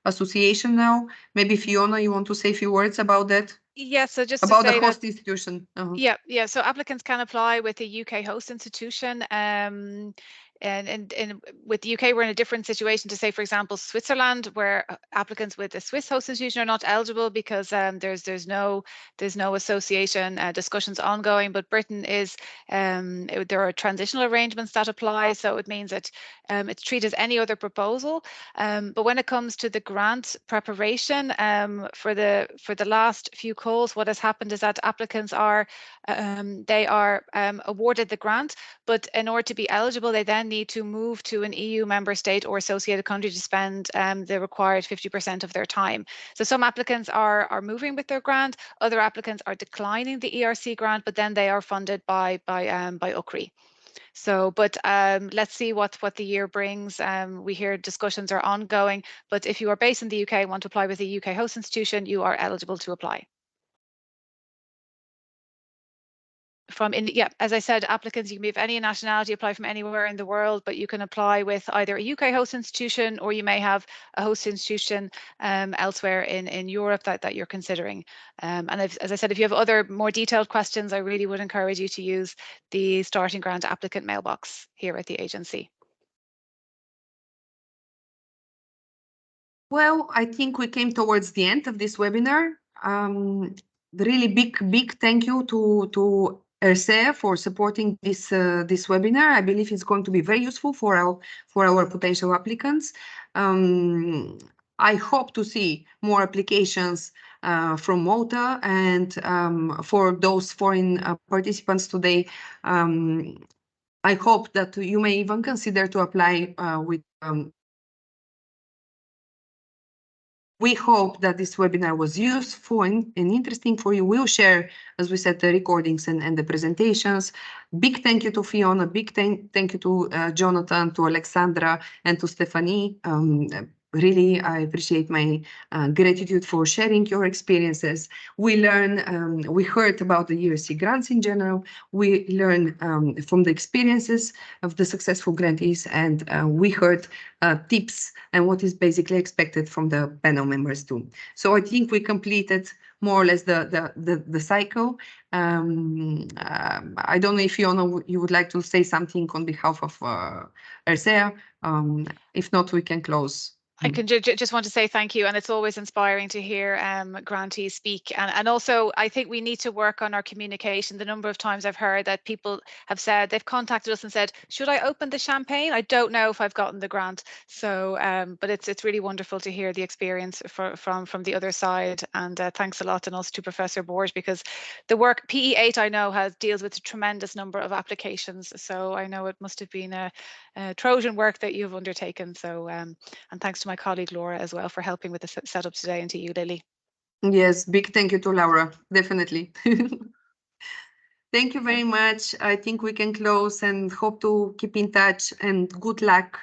association now. Maybe Fiona, you want to say a few words about that? Yeah, so just About to say the host that, institution. yeah. So applicants can apply with a UK host institution. And with the UK, we're in a different situation to say, for example, Switzerland, where applicants with a Swiss host institution are not eligible because there's no association discussions ongoing. But Britain is there are transitional arrangements that apply, so it means that it's treated as any other proposal. But when it comes to the grant preparation, for the last few calls, what has happened is that applicants are awarded the grant, but in order to be eligible, they then need to move to an EU member state or associated country to spend the required 50% of their time. So some applicants are moving with their grant, other applicants are declining the ERC grant, but then they are funded by UCRI. So, but let's see what the year brings. We hear discussions are ongoing, but if you are based in the UK and want to apply with a UK host institution, you are eligible to apply. As I said, applicants, you can be of any nationality, apply from anywhere in the world, but you can apply with either a UK host institution or you may have a host institution elsewhere in Europe that you're considering. And as I said, if you have other more detailed questions, I really would encourage you to use the starting grant applicant mailbox here at the agency. Well, I think we came towards the end of this webinar. Really big thank you to ERC for supporting this webinar. I believe it's going to be very useful for our potential applicants. I hope to see more applications from Malta, and for those foreign participants today, I hope that you may even consider to apply with. We hope that this webinar was useful and interesting for you. We'll share, as we said, the recordings and the presentations. Big thank you to Fiona, big thank you to Jonathan, to Alexandra, and to Stephanie. Really, I appreciate my gratitude for sharing your experiences. We heard about the ERC grants in general. We learned from the experiences of the successful grantees, and we heard tips and what is basically expected from the panel members too. So I think we completed more or less the cycle. I don't know if Fiona, you would like to say something on behalf of ERC. If not, we can close. I can just want to say thank you, and it's always inspiring to hear grantees speak. And also, I think we need to work on our communication. The number of times I've heard that people have said they've contacted us and said, "Should I open the champagne? I don't know if I've gotten the grant." So, but it's really wonderful to hear the experience from the other side. And thanks a lot, and also to Professor Borge, because the work PE8 I know deals with a tremendous number of applications. So I know it must have been a Trojan work that you've undertaken. So, and thanks to my colleague Laura as well for helping with the setup today, and to you, Lily. Yes, big thank you to Laura, definitely. Thank you very much. I think we can close and hope to keep in touch, and good luck.